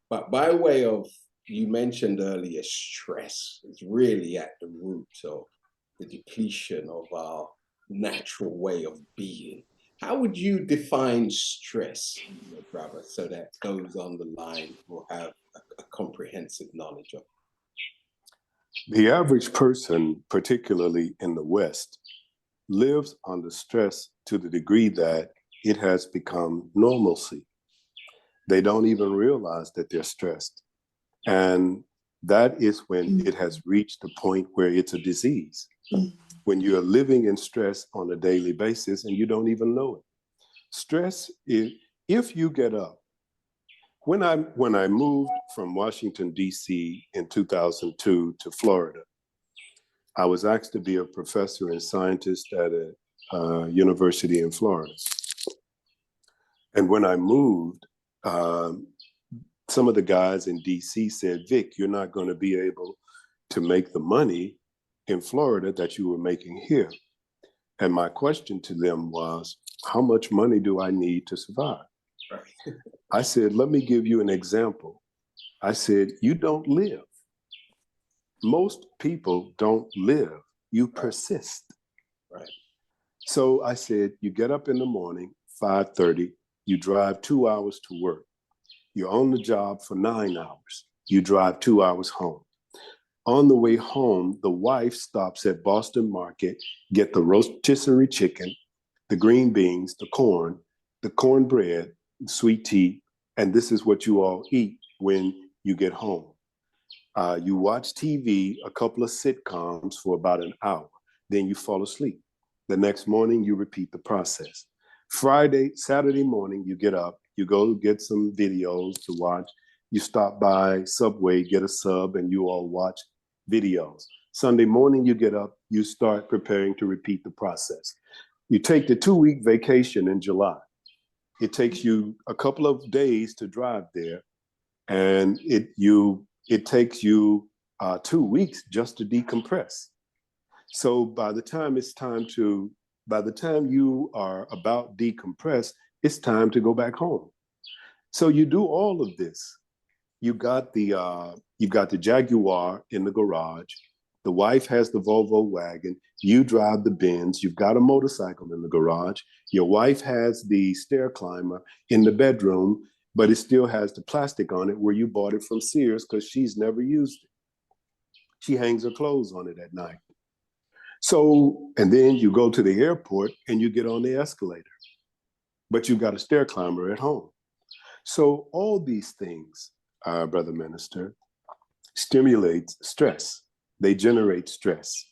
S2: But by way of, you mentioned earlier, stress is really at the root of the depletion of our natural way of being. How would you define stress, my brother, so that those on the line will have a comprehensive knowledge of it?
S4: The average person, particularly in the West, lives under stress to the degree that it has become normalcy. They don't even realize that they're stressed. And that is when it has reached the point where it's a disease. When you're living in stress on a daily basis and you don't even know it. Stress is, if you get up, when I moved from Washington, D.C. in 2002 to Florida, I was asked to be a professor and scientist at a university in Florida. And when I moved, some of the guys in DC said, Vic, you're not going to be able to make the money in Florida that you were making here. And my question to them was, how much money do I need to survive?
S2: Right.
S4: I said, let me give you an example. I said, you don't live. Most people don't live. You persist.
S2: Right.
S4: So I said, you get up in the morning, 5:30, you drive 2 hours to work. You're on the job for 9 hours. You drive 2 hours home. On the way home, the wife stops at Boston Market, get the rotisserie chicken, the green beans, the cornbread, sweet tea, and this is what you all eat when you get home. You watch TV, a couple of sitcoms for about an hour, then you fall asleep. The next morning, you repeat the process. Saturday morning, you get up, you go get some videos to watch. You stop by Subway, get a sub, and you all watch videos. Sunday morning, you get up, you start preparing to repeat the process. You take the 2-week vacation in July. It takes you a couple of days to drive there, and it takes you 2 weeks just to decompress. So by the time you are about decompressed, it's time to go back home. So you do all of this. You got the Jaguar in the garage. The wife has the Volvo wagon. You drive the Benz. You've got a motorcycle in the garage. Your wife has the stair climber in the bedroom, but it still has the plastic on it where you bought it from Sears because she's never used it. She hangs her clothes on it at night. So, and then you go to the airport and you get on the escalator, but you've got a stair climber at home. So all these things, Brother Minister, stimulates stress. They generate stress.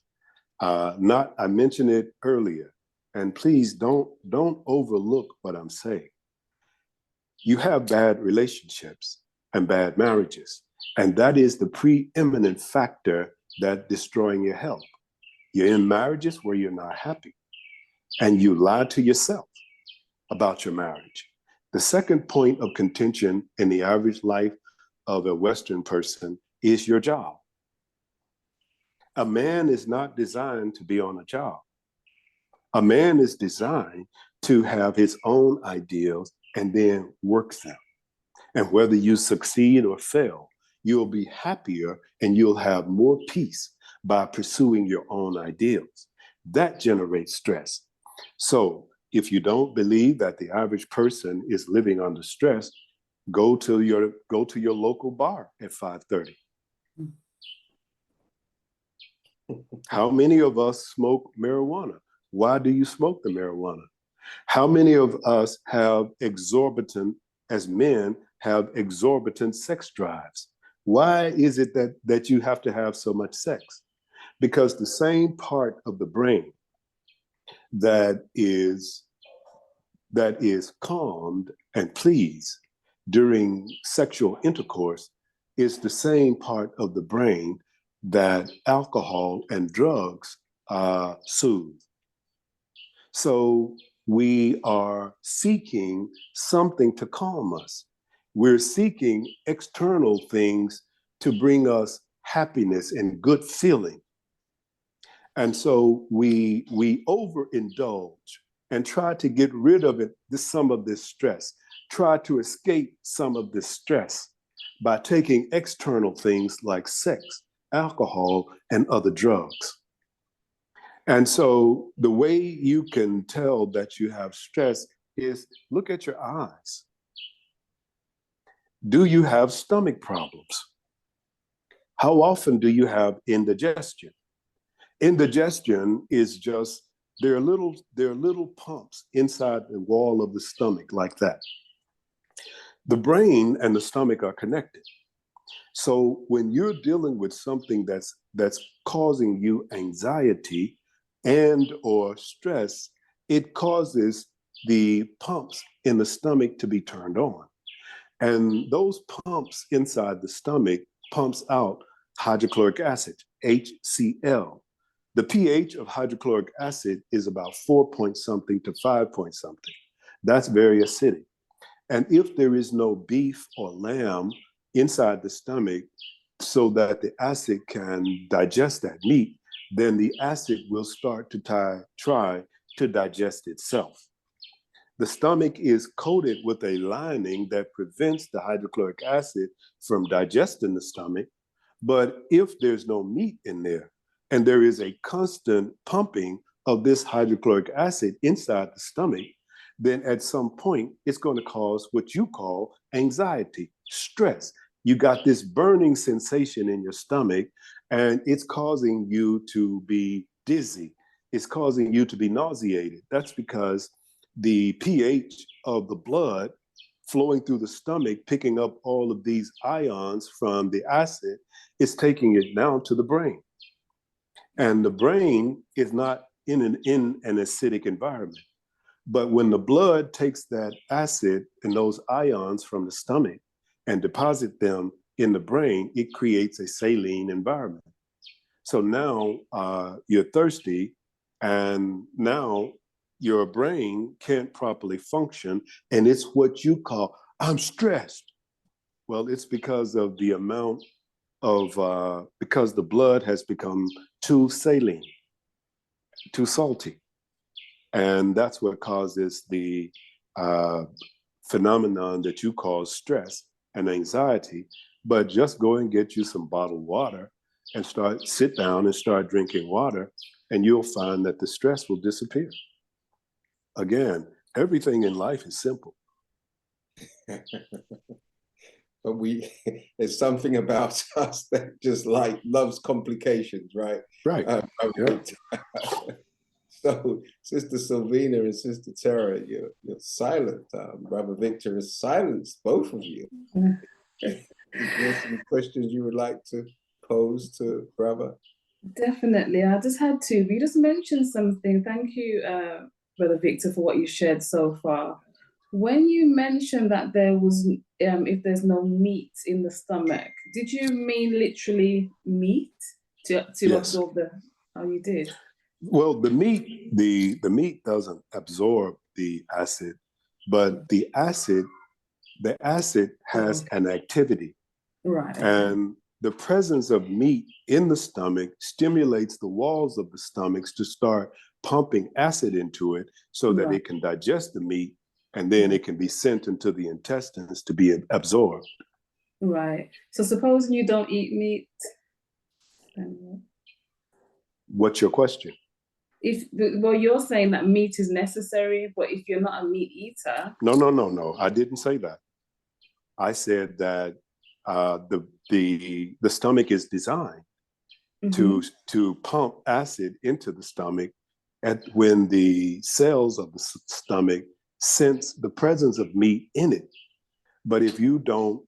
S4: I mentioned it earlier, and please don't overlook what I'm saying. You have bad relationships and bad marriages, and that is the preeminent factor that's destroying your health. You're in marriages where you're not happy, and you lie to yourself about your marriage. The second point of contention in the average life of a Western person is your job. A man is not designed to be on a job. A man is designed to have his own ideals and then work them. And whether you succeed or fail, you'll be happier and you'll have more peace by pursuing your own ideals. That generates stress. So if you don't believe that the average person is living under stress, go to your local bar at 5:30. How many of us smoke marijuana? Why do you smoke the marijuana? How many of us have as men, have exorbitant sex drives? Why is it that you have to have so much sex? Because the same part of the brain that is calmed and pleased during sexual intercourse is the same part of the brain that alcohol and drugs soothe. So we are seeking something to calm us. We're seeking external things to bring us happiness and good feeling. And so we overindulge and try to get rid of some of this stress, try to escape some of this stress by taking external things like sex, alcohol, and other drugs. And so the way you can tell that you have stress is look at your eyes. Do you have stomach problems? How often do you have indigestion? Indigestion is just, there are little pumps inside the wall of the stomach like that. The brain and the stomach are connected. So when you're dealing with something that's causing you anxiety and or stress, it causes the pumps in the stomach to be turned on. And those pumps inside the stomach pumps out hydrochloric acid, HCl. The pH of hydrochloric acid is about 4 point something to 5 point something. That's very acidic. And if there is no beef or lamb inside the stomach so that the acid can digest that meat, then the acid will start to try to digest itself. The stomach is coated with a lining that prevents the hydrochloric acid from digesting the stomach. But if there's no meat in there, and there is a constant pumping of this hydrochloric acid inside the stomach, then at some point, it's going to cause what you call anxiety, stress. You got this burning sensation in your stomach, and it's causing you to be dizzy. It's causing you to be nauseated. That's because the pH of the blood flowing through the stomach, picking up all of these ions from the acid, is taking it down to the brain. And the brain is not in an acidic environment. But when the blood takes that acid and those ions from the stomach and deposit them in the brain, it creates a saline environment. So now you're thirsty, and now your brain can't properly function, and it's what you call, I'm stressed. Well, it's because of the amount of, because the blood has become too saline, too salty. And that's what causes the phenomenon that you call stress and anxiety. But just go and get you some bottled water and sit down and start drinking water, and you'll find that the stress will disappear. Again, everything in life is simple.
S2: But there's something about us that just like loves complications, right?
S4: Right.
S2: Yeah. So, Sister Silvina and Sister Tara, you're silent. Brother Victor is silenced, both of you. Is there some questions you would like to pose to Brother?
S5: Definitely. I just had to. You just mentioned something. Thank you, Brother Victor, for what you shared so far. When you mentioned that there was, if there's no meat in the stomach, did you mean literally meat to
S4: Yes.
S5: absorb the? Oh, you did.
S4: Well, the meat doesn't absorb the acid. but the acid has an activity.
S5: Right.
S4: And the presence of meat in the stomach stimulates the walls of the stomachs to start pumping acid into it so that it can digest the meat, and then it can be sent into the intestines to be absorbed.
S5: Right. So supposing you don't eat meat,
S4: What's your question?
S5: Well, you're saying that meat is necessary, but if you're not a meat eater.
S4: No. I didn't say that. I said that the stomach is designed to pump acid into the stomach when the cells of the stomach sense the presence of meat in it. But if you don't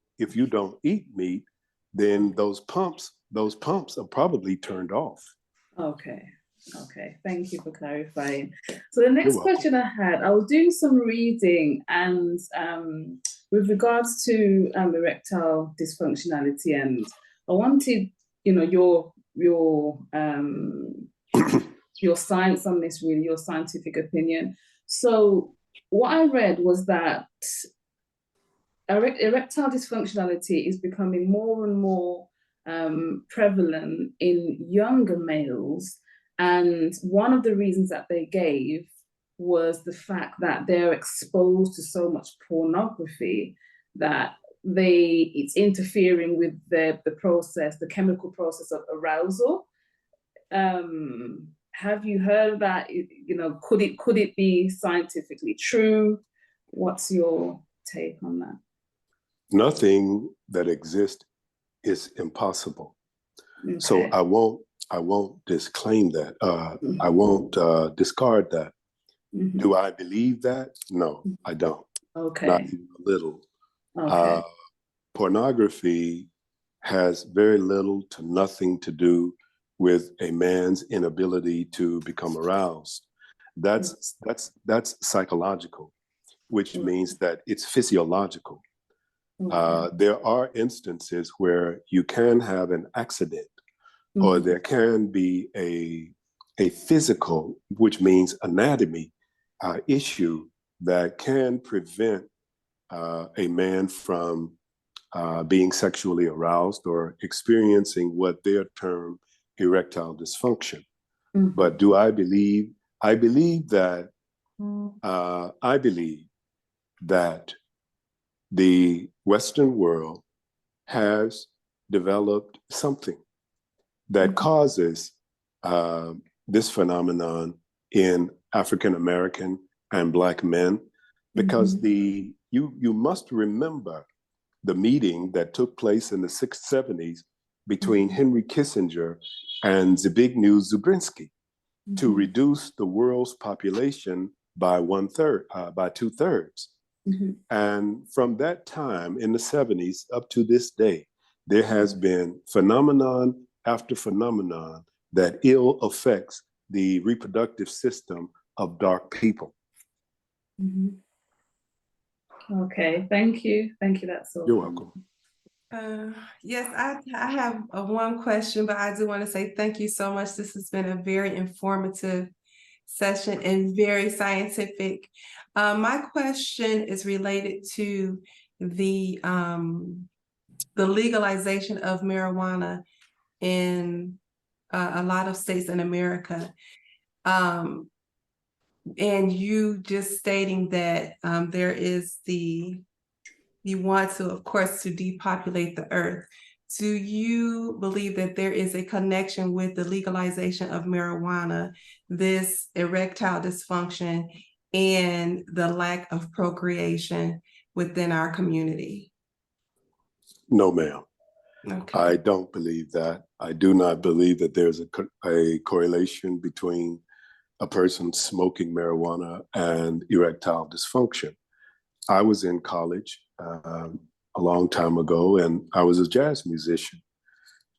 S4: eat meat, then those pumps are probably turned off.
S5: Okay. Thank you for clarifying. So the next question I had, I was doing some reading, and with regards to erectile dysfunctionality, and I wanted, your science on this, really, your scientific opinion. So what I read was that erectile dysfunctionality is becoming more and more prevalent in younger males. And one of the reasons that they gave was the fact that they're exposed to so much pornography that it's interfering with the chemical process of arousal. Have you heard that? Could it be scientifically true? What's your take on that?
S4: Nothing that exists is impossible. Okay. So I won't disclaim that. I won't discard that. Mm-hmm. Do I believe that? No, I don't.
S5: Okay.
S4: Not even a little.
S5: Okay.
S4: Pornography has very little to nothing to do with a man's inability to become aroused. That's psychological, which means that it's physiological. There are instances where you can have an accident, or there can be a physical, which means anatomy, issue that can prevent a man from being sexually aroused or experiencing what they term erectile dysfunction. Mm-hmm. But do I believe? I believe that the Western world has developed something that causes this phenomenon in African American and Black men, because you must remember the meeting that took place in the 1970s between Henry Kissinger and Zbigniew Brzezinski to reduce the world's population by 2/3. And from that time in the 1970s up to this day, there has been phenomenon after phenomenon that ill affects the reproductive system of dark people.
S5: Okay, thank you. That's all.
S4: You're welcome.
S1: Yes, I have one question, but I do want to say thank you so much. This has been a very informative session and very scientific. My question is related to the legalization of marijuana in a lot of states in America. And you just stating that you want to, of course, to depopulate the earth. Do you believe that there is a connection with the legalization of marijuana, this erectile dysfunction, and the lack of procreation within our community?
S4: No, ma'am.
S1: Okay.
S4: I don't believe that. I do not believe that there's a correlation between a person smoking marijuana and erectile dysfunction. I was in college a long time ago, and I was a jazz musician.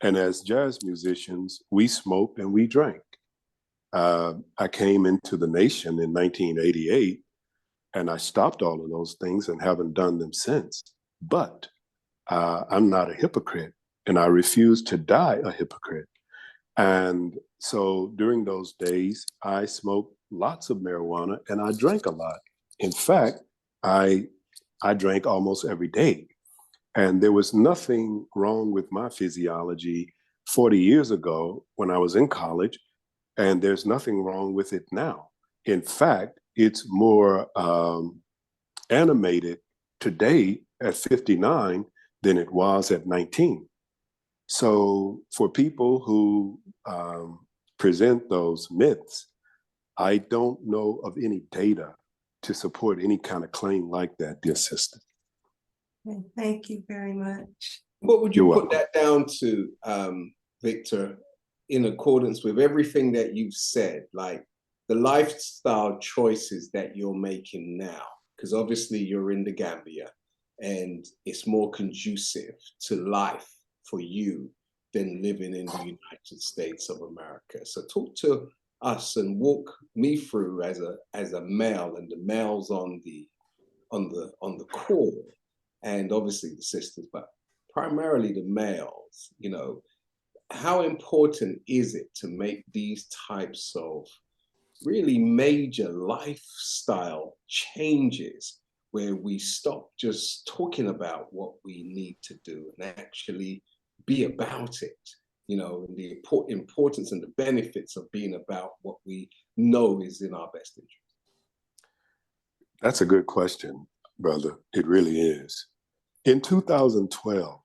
S4: And as jazz musicians, we smoked and we drank. I came into the nation in 1988, and I stopped all of those things and haven't done them since. But I'm not a hypocrite, and I refuse to die a hypocrite. And so during those days, I smoked lots of marijuana and I drank a lot. In fact, I drank almost every day. And there was nothing wrong with my physiology 40 years ago when I was in college, and there's nothing wrong with it now. In fact, it's more animated today at 59 than it was at 19. So for people who present those myths, I don't know of any data to support any kind of claim like that, dear sister.
S1: Okay, thank you very much.
S2: What would you
S4: You're
S2: put that down to, Victor, in accordance with everything that you've said, like the lifestyle choices that you're making now? Because obviously you're in the Gambia and it's more conducive to life for you than living in the United States of America. So talk to us and walk me through as a male, and the males on the call, and obviously the sisters, but primarily the males, you know, how important is it to make these types of really major lifestyle changes where we stop just talking about what we need to do and actually be about it, you know, and the importance and the benefits of being about what we know is in our best interest?
S4: That's a good question, brother. It really is. In 2012,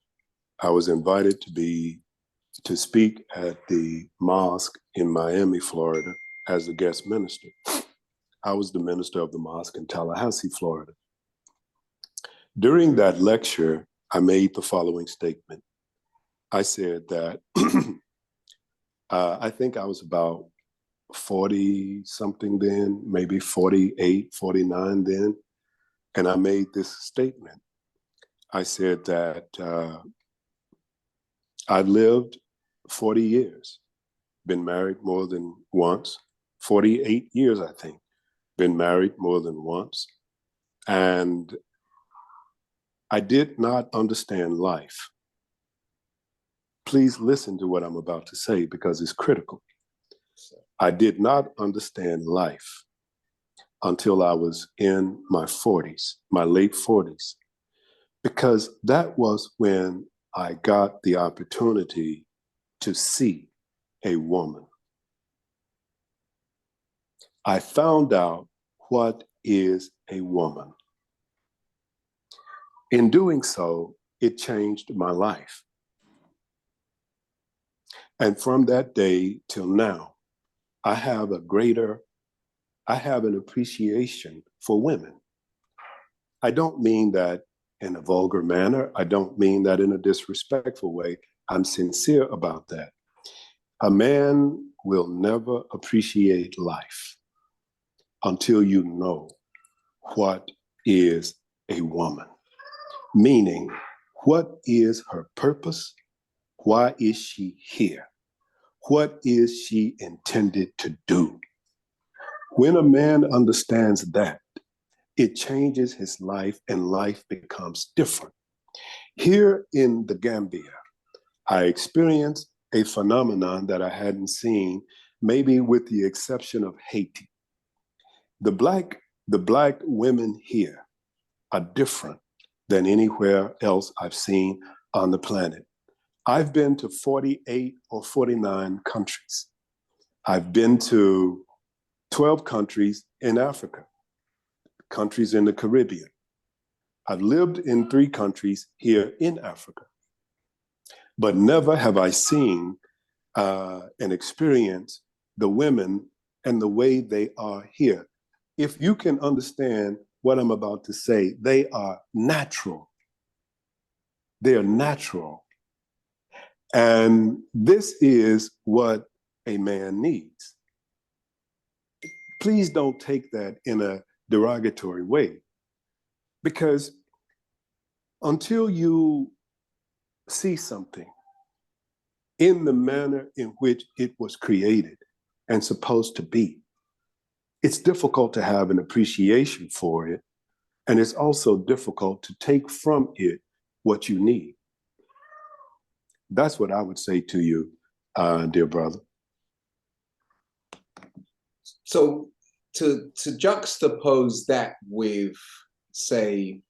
S4: I was invited to speak at the mosque in Miami, Florida, as a guest minister. I was the minister of the mosque in Tallahassee, Florida. During that lecture, I made the following statement. I said that I think I was about 40 something then, maybe 48, 49 then. And I made this statement. I said that I've lived 40 years, been married more than once, 48 years, I think, been married more than once. And I did not understand life. Please listen to what I'm about to say because it's critical. I did not understand life until I was in my 40s, my late 40s, because that was when I got the opportunity to see a woman. I found out what is a woman. In doing so, it changed my life. And from that day till now, I have an appreciation for women. I don't mean that in a vulgar manner. I don't mean that in a disrespectful way. I'm sincere about that. A man will never appreciate life until you know what is a woman. Meaning, what is her purpose? Why is she here? What is she intended to do? When a man understands that, it changes his life and life becomes different. Here in the Gambia, I experienced a phenomenon that I hadn't seen, maybe with the exception of Haiti. The black women here are different than anywhere else I've seen on the planet. I've been to 48 or 49 countries. I've been to 12 countries in Africa, countries in the Caribbean. I've lived in 3 countries here in Africa, but never have I seen and experienced the women and the way they are here. If you can understand what I'm about to say, they are natural. They are natural. And this is what a man needs. Please don't take that in a derogatory way, because until you see something in the manner in which it was created and supposed to be, it's difficult to have an appreciation for it. And it's also difficult to take from it what you need. That's what I would say to you, dear brother.
S2: So to juxtapose that with say,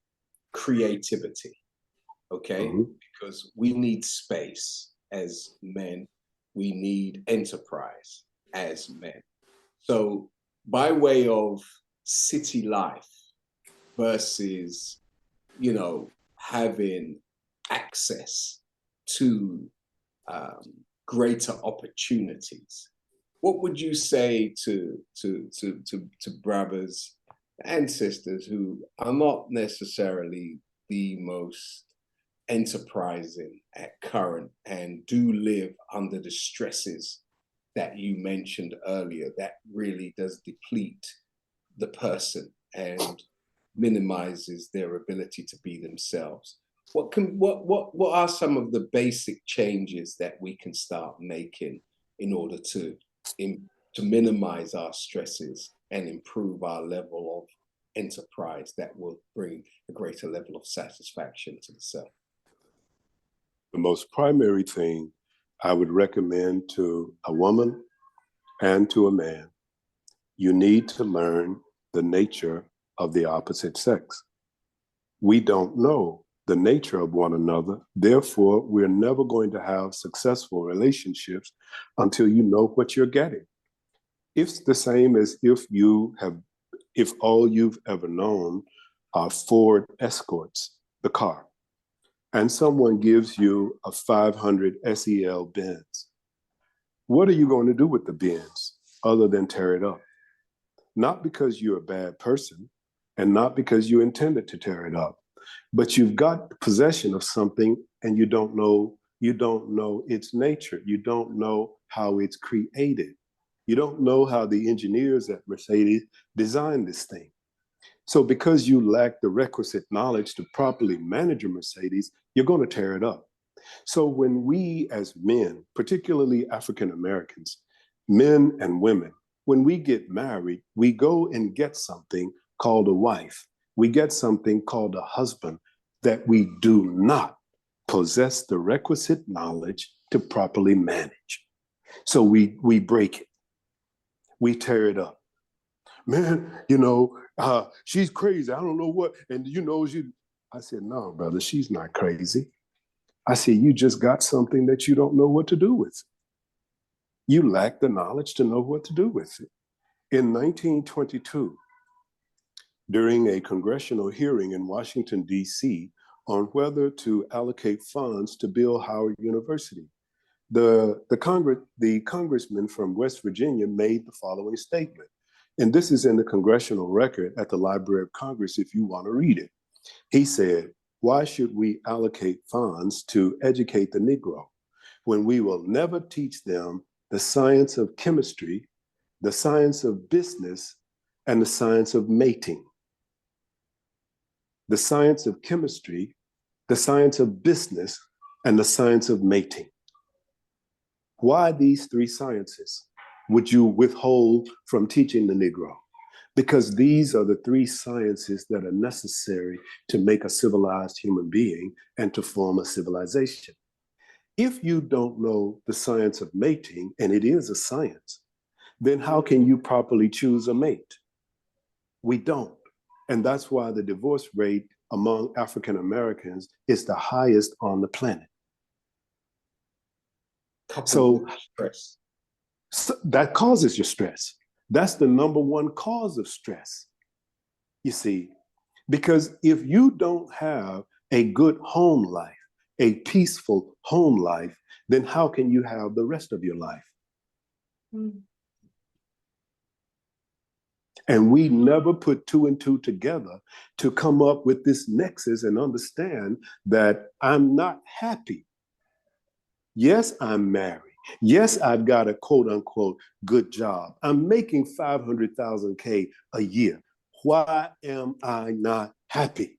S2: creativity, okay?
S4: Mhm.
S2: Because we need space as men, we need enterprise as men. So, by way of city life versus, having access to greater opportunities, what would you say to brothers and sisters who are not necessarily the most enterprising at current and do live under the stresses that you mentioned earlier that really does deplete the person and minimizes their ability to be themselves? What are some of the basic changes that we can start making in order to minimize our stresses and improve our level of enterprise that will bring a greater level of satisfaction to the self?
S4: The most primary thing I would recommend to a woman and to a man, you need to learn the nature of the opposite sex. We don't know the nature of one another. Therefore, we're never going to have successful relationships until you know what you're getting. It's the same as if all you've ever known are Ford Escorts, the car, and someone gives you a 500 SEL Benz. What are you going to do with the Benz other than tear it up? Not because you're a bad person and not because you intended to tear it up, but you've got possession of something and you don't know its nature. You don't know how it's created. You don't know how the engineers at Mercedes designed this thing. So because you lack the requisite knowledge to properly manage a Mercedes, you're going to tear it up. So when we as men, particularly African Americans, men and women, when we get married, we go and get something called a wife. We get something called a husband that we do not possess the requisite knowledge to properly manage. So we break it. We tear it up. Man, she's crazy. I don't know what. And I said, no, brother, she's not crazy. I said, you just got something that you don't know what to do with. You lack the knowledge to know what to do with it. In 1922, during a congressional hearing in Washington, D.C., on whether to allocate funds to build Howard University, the congressman from West Virginia made the following statement. And this is in the congressional record at the Library of Congress if you want to read it. He said, why should we allocate funds to educate the Negro when we will never teach them the science of chemistry, the science of business, and the science of mating? The science of chemistry, the science of business, and the science of mating. Why these three sciences would you withhold from teaching the Negro? Because these are the three sciences that are necessary to make a civilized human being and to form a civilization. If you don't know the science of mating, and it is a science, then how can you properly choose a mate? We don't. And that's why the divorce rate among African Americans is the highest on the planet. So that causes your stress. That's the number one cause of stress, you see, because if you don't have a good home life, a peaceful home life, then how can you have the rest of your life? Mm. And we never put two and two together to come up with this nexus and understand that I'm not happy. Yes, I'm married. Yes, I've got a quote unquote good job. I'm making 500,000 K a year. Why am I not happy?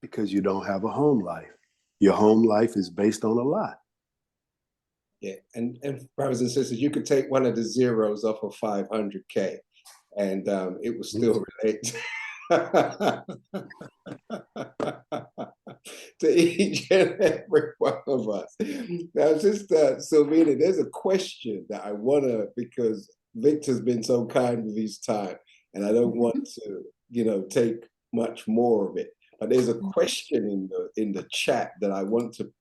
S4: Because you don't have a home life. Your home life is based on a lie.
S2: Yeah, and brothers and sisters, you could take one of the zeros off of 500K and it will still relate to each and every one of us. Now, Sister Sylvina, there's a question that I want to, because Victor's been so kind with his time, and I don't want to, take much more of it. But there's a question in the chat that I want to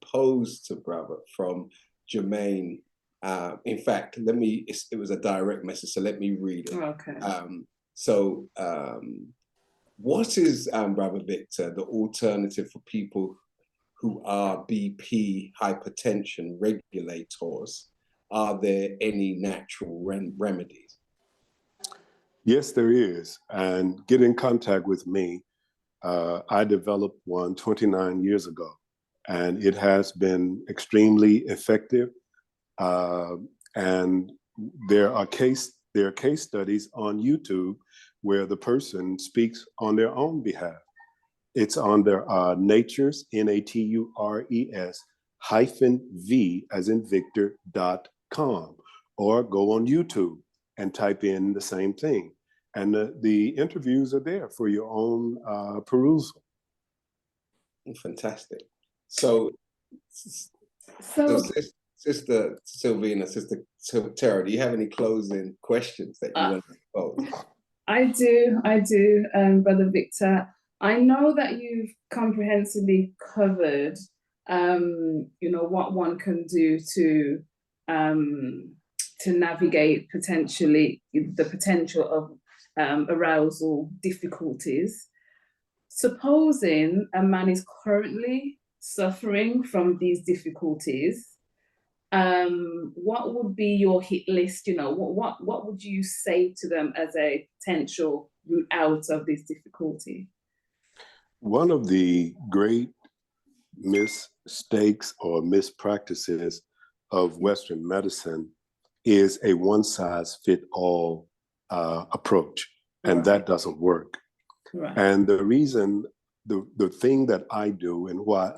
S2: pose to brother from Jermaine. In fact, it was a direct message, so let me read it.
S5: Okay.
S2: What is, brother Victor, the alternative for people who are BP hypertension regulators? Are there any natural remedies?
S4: Yes, there is. And get in contact with me. I developed one 29 years ago, and it has been extremely effective. And there are case studies on YouTube where the person speaks on their own behalf. It's on their Natures, Natures -V as in Victer.com, or go on YouTube and type in the same thing. And the interviews are there for your own perusal.
S2: Fantastic. So Sister Sylvina, Sister Tara, do you have any closing questions that you want to pose?
S5: I do, Brother Victor. I know that you've comprehensively covered, what one can do to navigate the potential of arousal difficulties. Supposing a man is currently suffering from these difficulties, what would be your hit list? What would you say to them as a potential route out of this difficulty?
S4: One of the great mistakes or mispractices of Western medicine is a one-size-fits-all approach, and that doesn't work.
S5: Right.
S4: And the reason, the thing that I do and why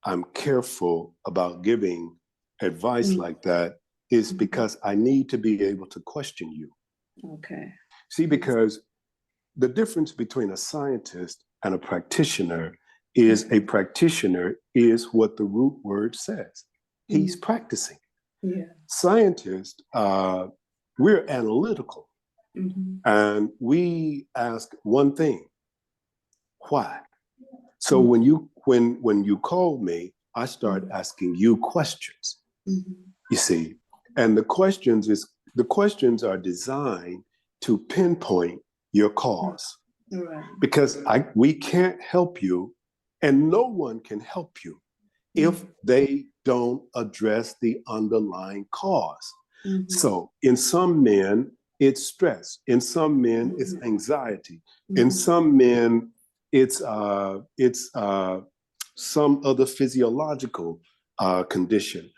S4: I'm careful about giving advice like that is because I need to be able to question you.
S5: Okay.
S4: See, because the difference between a scientist and a practitioner is a practitioner is what the root word says. He's practicing.
S5: Yeah.
S4: Scientists, we're analytical, and we ask one thing: why? So when you call me, I start asking you questions. You see, and the questions are designed to pinpoint your cause.
S5: Right.
S4: Because we can't help you, and no one can help you if they don't address the underlying cause. So in some men, it's stress. In some men, it's anxiety. In some men, it's some other physiological condition.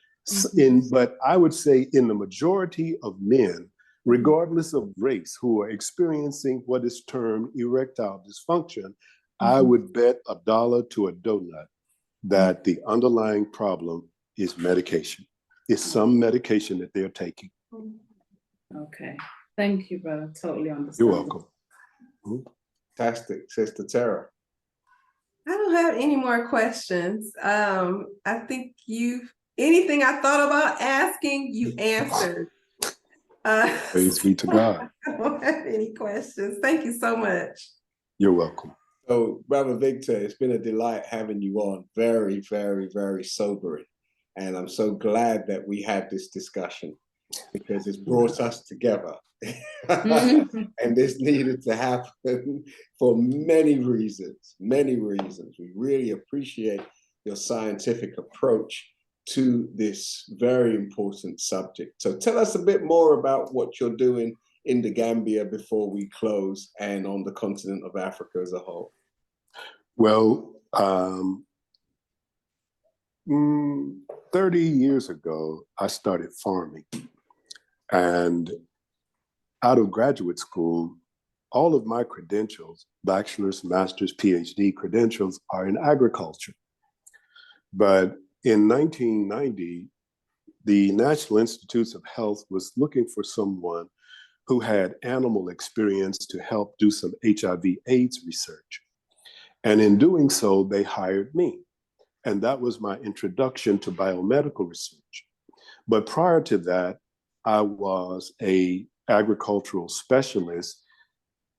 S4: But I would say in the majority of men, regardless of race, who are experiencing what is termed erectile dysfunction, I would bet $1 to a donut that the underlying problem is medication. It's some medication that they're taking.
S5: Okay. Thank you, brother. Totally understand.
S4: You're welcome.
S2: Fantastic, Sister Tara.
S1: I don't have any more questions. I think anything I thought about asking, you answered.
S4: Praise be to God.
S1: I don't have any questions. Thank you so much.
S4: You're welcome.
S2: So, Brother Victor, it's been a delight having you on. Very, very, very sobering. And I'm so glad that we had this discussion because it's brought us together. And this needed to happen for many reasons, many reasons. We really appreciate your scientific approach to this very important subject. So tell us a bit more about what you're doing in the Gambia before we close and on the continent of Africa as a whole.
S4: Well, 30 years ago, I started farming. And out of graduate school, all of my credentials, bachelor's, master's, PhD credentials, are in agriculture. But in 1990, the National Institutes of Health was looking for someone who had animal experience to help do some HIV/AIDS research. And in doing so, they hired me. And that was my introduction to biomedical research. But prior to that, I was an agricultural specialist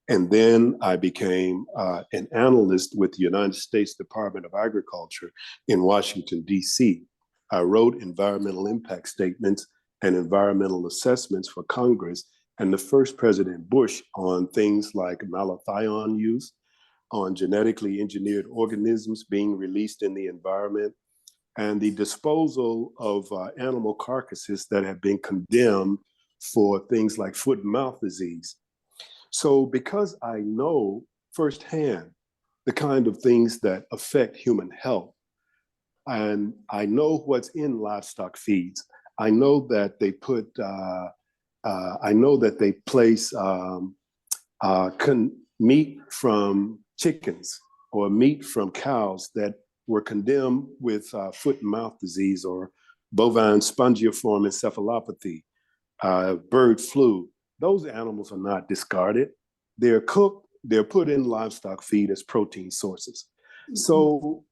S4: And then I became an analyst with the United States Department of Agriculture in Washington, D.C. I wrote environmental impact statements and environmental assessments for Congress and the first President Bush on things like malathion use, on genetically engineered organisms being released in the environment, and the disposal of animal carcasses that have been condemned for things like foot and mouth disease. So because I know firsthand the kind of things that affect human health, and I know what's in livestock feeds, I know that they put, I know that they place meat from chickens or meat from cows that were condemned with foot and mouth disease or bovine spongiform encephalopathy, bird flu. Those animals are not discarded. They're cooked, they're put in livestock feed as protein sources. So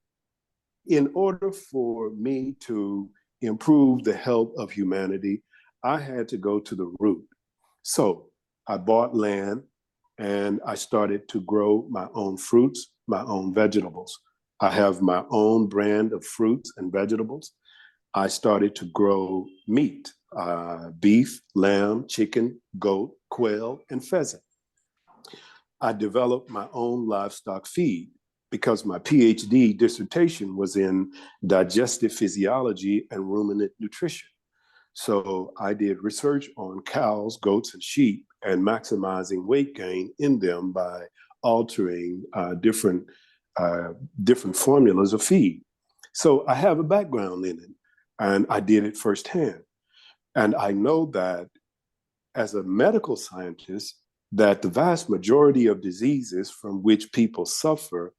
S4: in order for me to improve the health of humanity, I had to go to the root. So I bought land and I started to grow my own fruits, my own vegetables. I have my own brand of fruits and vegetables. I started to grow meat, beef, lamb, chicken, goat, quail, and pheasant. I developed my own livestock feed because my PhD dissertation was in digestive physiology and ruminant nutrition. So I did research on cows, goats, and sheep and maximizing weight gain in them by altering different formulas of feed. So I have a background in it, and I did it firsthand. And I know that as a medical scientist, that the vast majority of diseases from which people suffer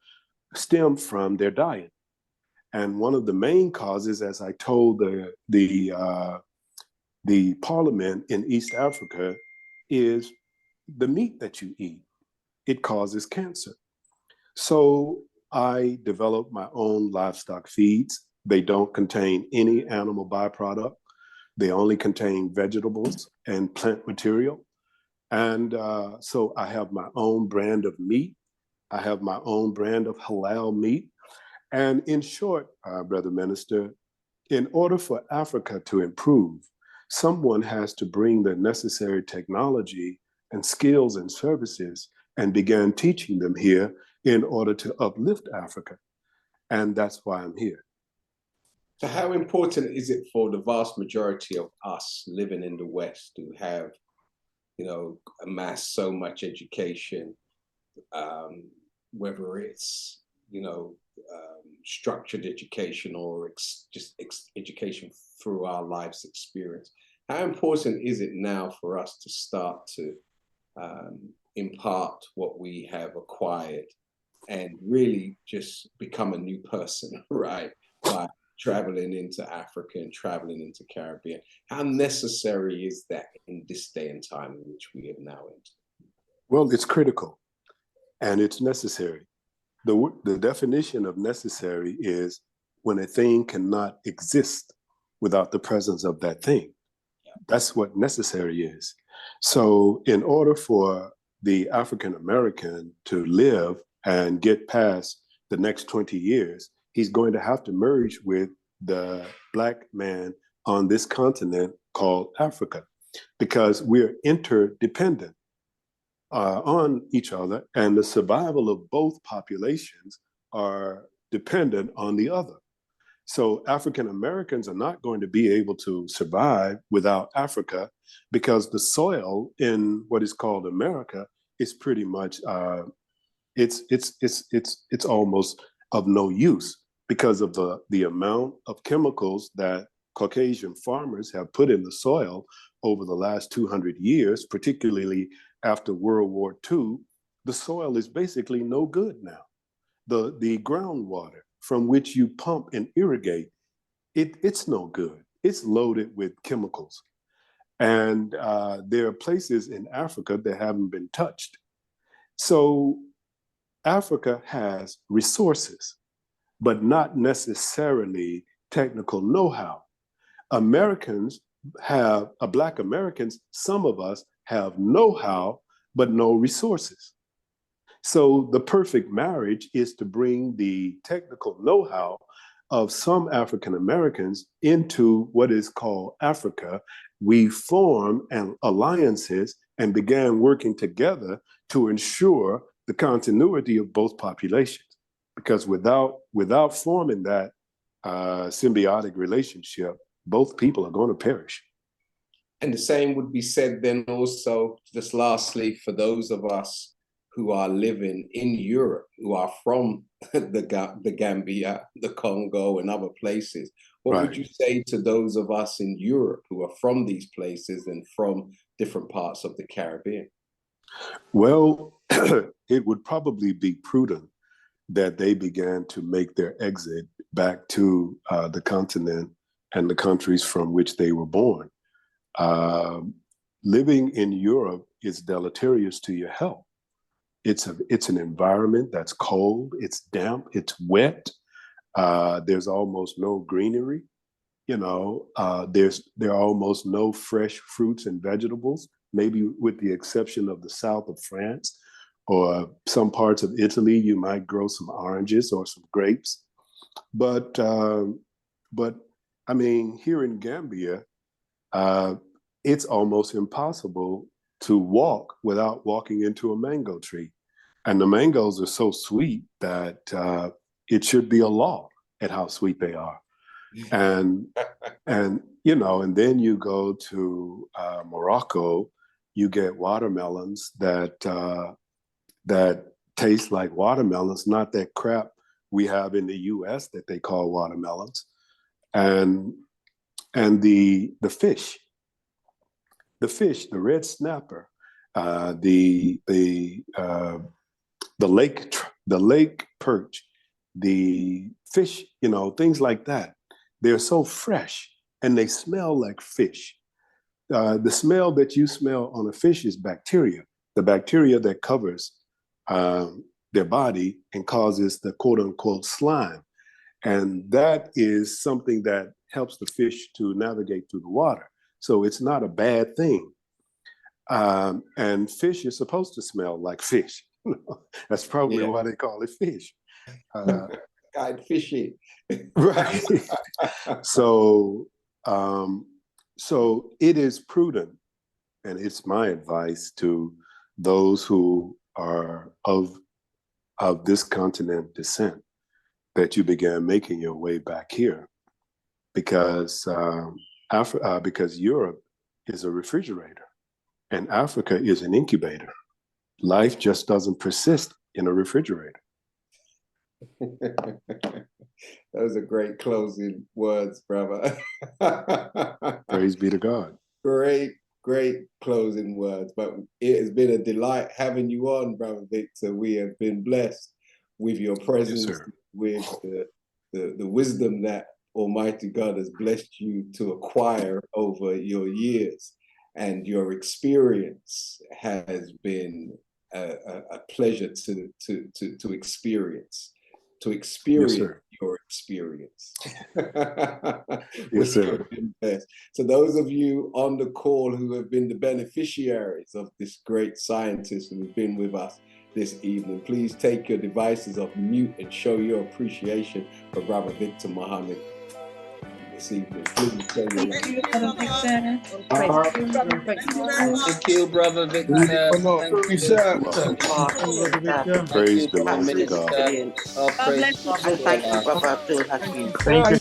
S4: stem from their diet. And one of the main causes, as I told the parliament in East Africa, is the meat that you eat. It causes cancer. So I developed my own livestock feeds. They don't contain any animal byproduct. They only contain vegetables and plant material. And so I have my own brand of meat. I have my own brand of halal meat. And in short, Brother Minister, in order for Africa to improve, someone has to bring the necessary technology and skills and services and begin teaching them here in order to uplift Africa. And that's why I'm here.
S2: So how important is it for the vast majority of us living in the West to have, amassed so much education, whether it's, structured education or education through our life's experience? How important is it now for us to start to impart what we have acquired and really just become a new person, right? By traveling into Africa and traveling into Caribbean. How necessary is that in this day and time in which we have now entered?
S4: Well, it's critical and it's necessary. The definition of necessary is when a thing cannot exist without the presence of that thing. That's what necessary is. So in order for the African American to live and get past the next 20 years, he's going to have to merge with the Black man on this continent called Africa, because we're interdependent on each other, and the survival of both populations are dependent on the other. So African Americans are not going to be able to survive without Africa, because the soil in what is called America is pretty much it's almost of no use because of the amount of chemicals that Caucasian farmers have put in the soil over the last 200 years, particularly after World War II. The soil is basically no good now. The groundwater from which you pump and irrigate, it's no good. It's loaded with chemicals. And there are places in Africa that haven't been touched. So Africa has resources, but not necessarily technical know-how. Americans Black Americans, some of us have know-how, but no resources. So the perfect marriage is to bring the technical know-how of some African Americans into what is called Africa. We formed alliances and began working together to ensure the continuity of both populations. Because without forming that symbiotic relationship, both people are going to perish.
S2: And the same would be said then also, just lastly, for those of us who are living in Europe, who are from the Gambia, the Congo, and other places. What would you say to those of us in Europe who are from these places and from different parts of the Caribbean?
S4: Well, it would probably be prudent that they began to make their exit back to the continent and the countries from which they were born. Living in Europe is deleterious to your health. It's an environment that's cold, it's damp, it's wet. There's almost no greenery. There are almost no fresh fruits and vegetables, maybe with the exception of the south of France or some parts of Italy. You might grow some oranges or some grapes. But I mean, here in Gambia, it's almost impossible to walk without walking into a mango tree. And the mangoes are so sweet that it should be a law at how sweet they are. And then you go to Morocco, you get watermelons that taste like watermelons, not that crap we have in the US that they call watermelons. And the fish, the red snapper, the lake perch, the fish, things like that. They're so fresh and they smell like fish. The smell that you smell on a fish is bacteria, the bacteria that covers their body and causes the quote unquote slime. And that is something that helps the fish to navigate through the water. So it's not a bad thing. And fish is supposed to smell like fish. That's probably why they call it fish.
S2: God, fishy.
S4: Right. So it is prudent, and it's my advice to those who are of this continent descent, that you began making your way back here, because Europe is a refrigerator and Africa is an incubator. Life just doesn't persist in a refrigerator.
S2: Those are great closing words, brother.
S4: Praise be to God.
S2: Great closing words. But it has been a delight having you on, Brother Victor. We have been blessed with your presence,
S4: yes,
S2: with the wisdom that Almighty God has blessed you to acquire over your years. And your experience has been a pleasure to experience. To experience your experience.
S4: Yes, sir.
S2: So those of you on the call who have been the beneficiaries of this great scientist who has been with us this evening, please take your devices off mute and show your appreciation for Brother Victor Muhammad this evening. Please show your
S5: Thank you, Brother Victor.
S3: Thank you, Brother Victor. Thank you,
S6: sir.
S4: Praise
S3: Brother
S4: belongs to God.
S3: Minister. Oh,
S5: God
S3: praise
S5: bless you.
S3: be to
S7: And thank you,
S3: Allah.
S7: Brother Abdul Hakim.
S6: Thank you.